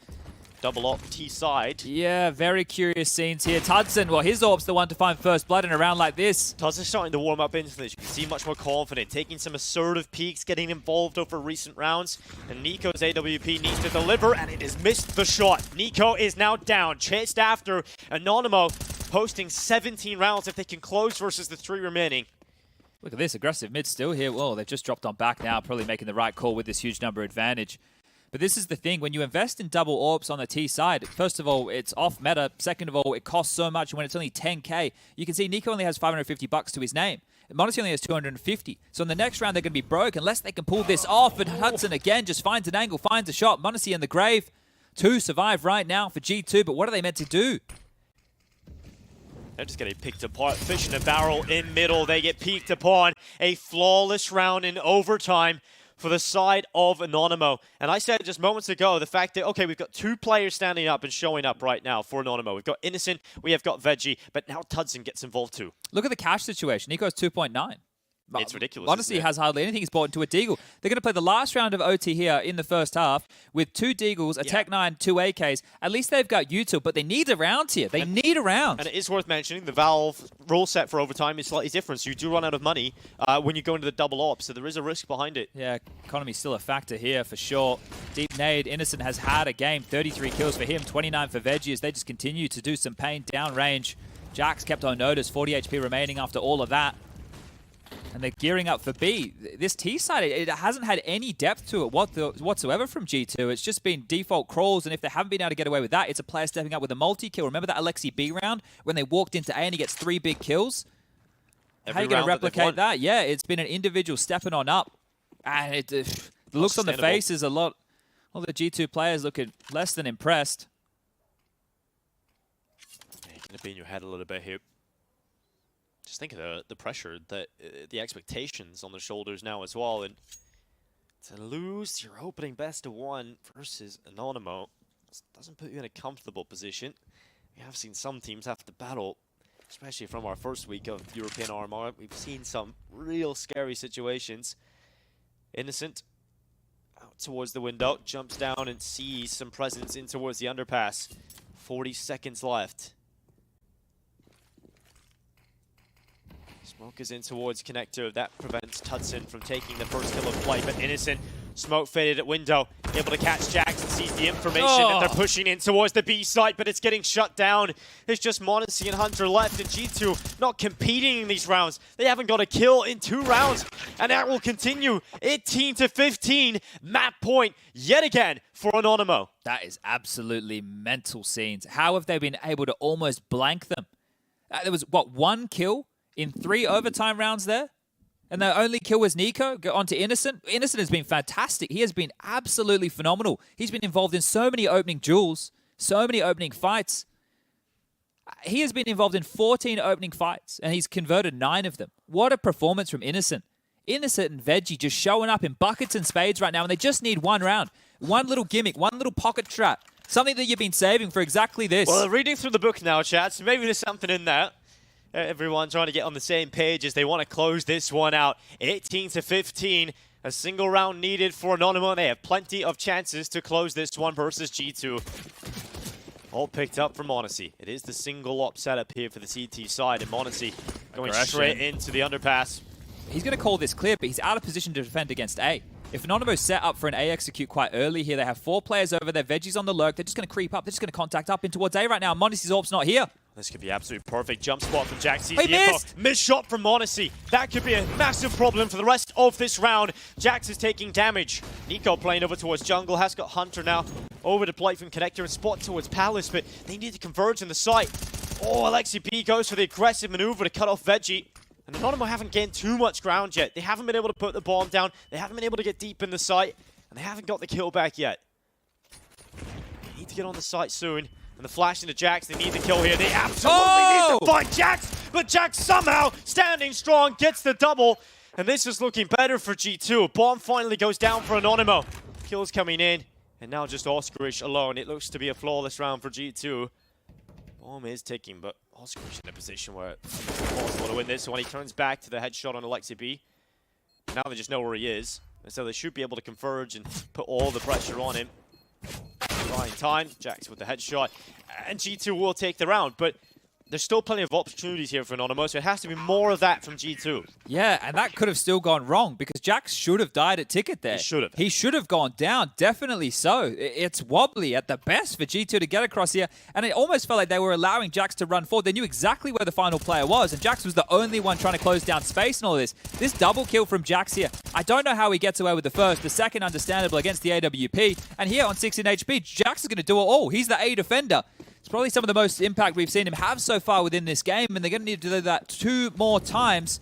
double op T side. yeah, very curious scenes here. Tudson, well, his AWP's the one to find first blood in a round like this. Tudson's starting to warm up into this. You can see much more confident, taking some assertive peeks, getting involved over recent rounds. And Nico's AWP needs to deliver, and it has missed the shot. Nico is now down, chased after. Anonymo posting 17 rounds if they can close versus the 3 remaining. Look at this, aggressive mid still here. Whoa, they've just dropped on back now, probably making the right call with this huge number advantage. But this is the thing, when you invest in double AWPs on the T side, first of all, it's off meta. Second of all, it costs so much when it's only 10K. You can see Nico only has $550 to his name. Modesty only has 250. So in the next round, they're going to be broke unless they can pull this off. And Hudson again just finds an angle, finds a shot. Modesty in the grave. 2 survive right now for G2, but what are they meant to do? They're just getting picked apart. Fish in a barrel in middle. They get peeked upon. A flawless round in overtime for the side of Anonymo. And I said just moments ago, the fact that, okay, we've got 2 players standing up and showing up right now for Anonymo. We've got Innocent, we have got Veggie, but now Tudson gets involved too. Look at the cash situation. Nico's 2.9. It's ridiculous. Honestly, he has hardly anything. He's bought into a Deagle. They're going to play the last round of OT here in the first half with 2 Deagles, a Tech 9, 2 AKs. At least they've got util, but they need a round here. They need a round. And it is worth mentioning, the Valve rule set for overtime is slightly different, so you do run out of money when you go into the double op, so there is a risk behind it. Yeah, economy's still a factor here for sure. Deep nade, Innocent has had a game. 33 kills for him, 29 for Veggie as they just continue to do some pain downrange. Jax kept on notice, 40 HP remaining after all of that. And they're gearing up for B. This T side, it hasn't had any depth to it whatsoever from G2. It's just been default crawls, and if they haven't been able to get away with that, it's a player stepping up with a multi-kill. Remember that Alexi B round when they walked into A and he gets 3 big kills? How are you going to replicate that? Yeah, it's been an individual stepping on up. And the looks on the faces, a lot of the G2 players looking less than impressed. Yeah, you're going to be in your head a little bit here. Just think of the pressure, that the expectations on their shoulders now as well. And to lose your opening best of one versus Anonymo doesn't put you in a comfortable position. We have seen some teams have to battle, especially from our first week of European RMR. We've seen some real scary situations. Innocent out towards the window, jumps down and sees some presence in towards the underpass. 40 seconds left. Smoke is in towards Connector. That prevents Tudson from taking the first kill of play, but Innocent, smoke faded at window, able to catch Jax and sees the information that they're pushing in towards the B site, but it's getting shut down. It's just m0NESY and Hunter left, and G2 not competing in these rounds. They haven't got a kill in 2 rounds, and that will continue. 18-15, map point yet again for Anonymo. That is absolutely mental scenes. How have they been able to almost blank them? There was, what, 1 kill in 3 overtime rounds there? And their only kill was Nico. Go on to Innocent. Innocent has been fantastic. He has been absolutely phenomenal. He's been involved in so many opening duels, so many opening fights. He has been involved in 14 opening fights, and he's converted 9 of them. What a performance from Innocent. Innocent and Veggie just showing up in buckets and spades right now, and they just need 1 round. One little gimmick, one little pocket trap. Something that you've been saving for exactly this. Well, reading through the book now, chat, so maybe there's something in that. Everyone trying to get on the same page as they want to close this one out. 18-15, a single round needed for Anonymo. They have plenty of chances to close this one versus G2. All picked up from m0NESY. It is the single op setup here for the CT side, and m0NESY going straight into the underpass. He's going to call this clear, but he's out of position to defend against A. If Anonymo set up for an A execute quite early here, they have 4 players over there. Veggie's on the lurk. They're just going to creep up. They're just going to contact up in towards A right now. m0NESY's orb's not here. This could be absolute perfect jump spot from Jax. He missed! Missed shot from m0NESY. That could be a massive problem for the rest of this round. Jax is taking damage. Nico playing over towards jungle. Has got Hunter now over to play from Connector and spot towards Palace, but they need to converge in the site. Oh, Alexi P goes for the aggressive maneuver to cut off Veggie. And Anonymo haven't gained too much ground yet. They haven't been able to put the bomb down. They haven't been able to get deep in the site. And they haven't got the kill back yet. They need to get on the site soon. And the flash into Jax, they need the kill here. They absolutely need to find Jax, but Jax somehow standing strong, gets the double. And this is looking better for G2. Bomb finally goes down for Anonymo. Kills coming in, and now just Oscarish alone. It looks to be a flawless round for G2. Bomb is ticking, but Oscarish in a position where it's impossible to win this one. He turns back to the headshot on Alexi B. Now they just know where he is, and so they should be able to converge and put all the pressure on him. Right time, Jax with the headshot, and G2 will take the round, but there's still plenty of opportunities here for Anonymo, so it has to be more of that from G2. Yeah, and that could have still gone wrong because Jax should have died at ticket there. He should have. He should have gone down, definitely so. It's wobbly at the best for G2 to get across here, and it almost felt like they were allowing Jax to run forward. They knew exactly where the final player was, and Jax was the only one trying to close down space and all of this. This double kill from Jax here, I don't know how he gets away with the first. The second, understandable against the AWP, and here on 16 HP, Jax is going to do it all. He's the A defender. It's probably some of the most impact we've seen him have so far within this game, and they're going to need to do that 2 more times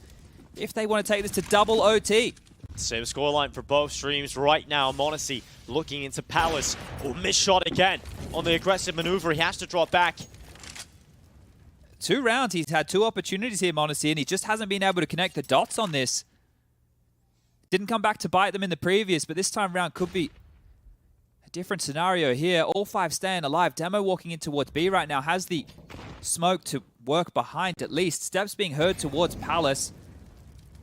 if they want to take this to double OT. Same scoreline for both streams right now. m0NESY looking into Palace. Oh, missed shot again on the aggressive maneuver. He has to drop back. 2 rounds, he's had 2 opportunities here, m0NESY, and he just hasn't been able to connect the dots on this. Didn't come back to bite them in the previous, but this time round could be different scenario here. All 5 staying alive. Demo walking in towards B right now. Has the smoke to work behind at least. Steps being heard towards Palace.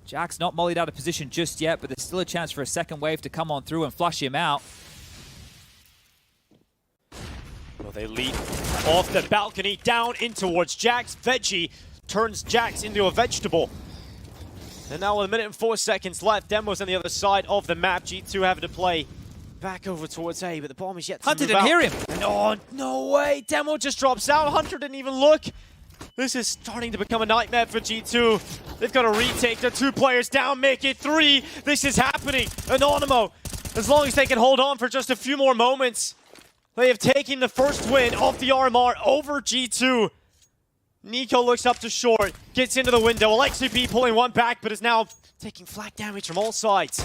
Jax not mollied out of position just yet, but there's still a chance for a second wave to come on through and flush him out. Well, they leap off the balcony down in towards Jax. Veggie turns Jax into a vegetable. And now with 1 minute and 4 seconds left, Demo's on the other side of the map. G2 having to play back over towards A, but the bomb is yet to Hunter move out. didn't hear him. And oh, no way. Demo just drops out. Hunter didn't even look. This is starting to become a nightmare for G2. They've got to retake. They're 2 players down, make it 3. This is happening. Anonymo, as long as they can hold on for just a few more moments, they have taken the first win of the RMR over G2. Nico looks up to short, gets into the window. Alexi B pulling one back, but is now taking flak damage from all sides.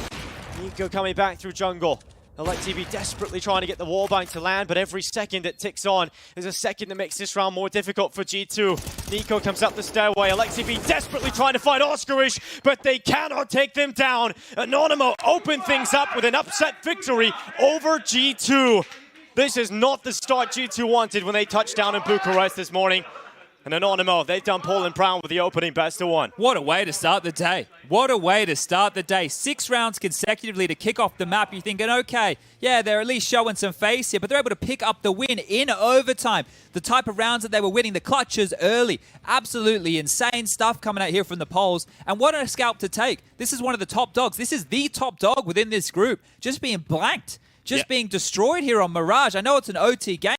Nico coming back through jungle. Alexi desperately trying to get the wallbang to land, but every second that ticks on is a second that makes this round more difficult for G2. Nico comes up the stairway. Alexi desperately trying to fight Oscarish, but they cannot take them down. Anonymo open things up with an upset victory over G2. This is not the start G2 wanted when they touched down in Bucharest this morning. And Anonymo, they've done Poland proud with the opening best of one. What a way to start the day. What a way to start the day. 6 rounds consecutively to kick off the map. You're thinking, okay, yeah, they're at least showing some face here, but they're able to pick up the win in overtime. The type of rounds that they were winning, the clutches early. Absolutely insane stuff coming out here from the Poles. And what a scalp to take. This is one of the top dogs. This is the top dog within this group. Just being blanked. Just being destroyed here on Mirage. I know it's an OT game.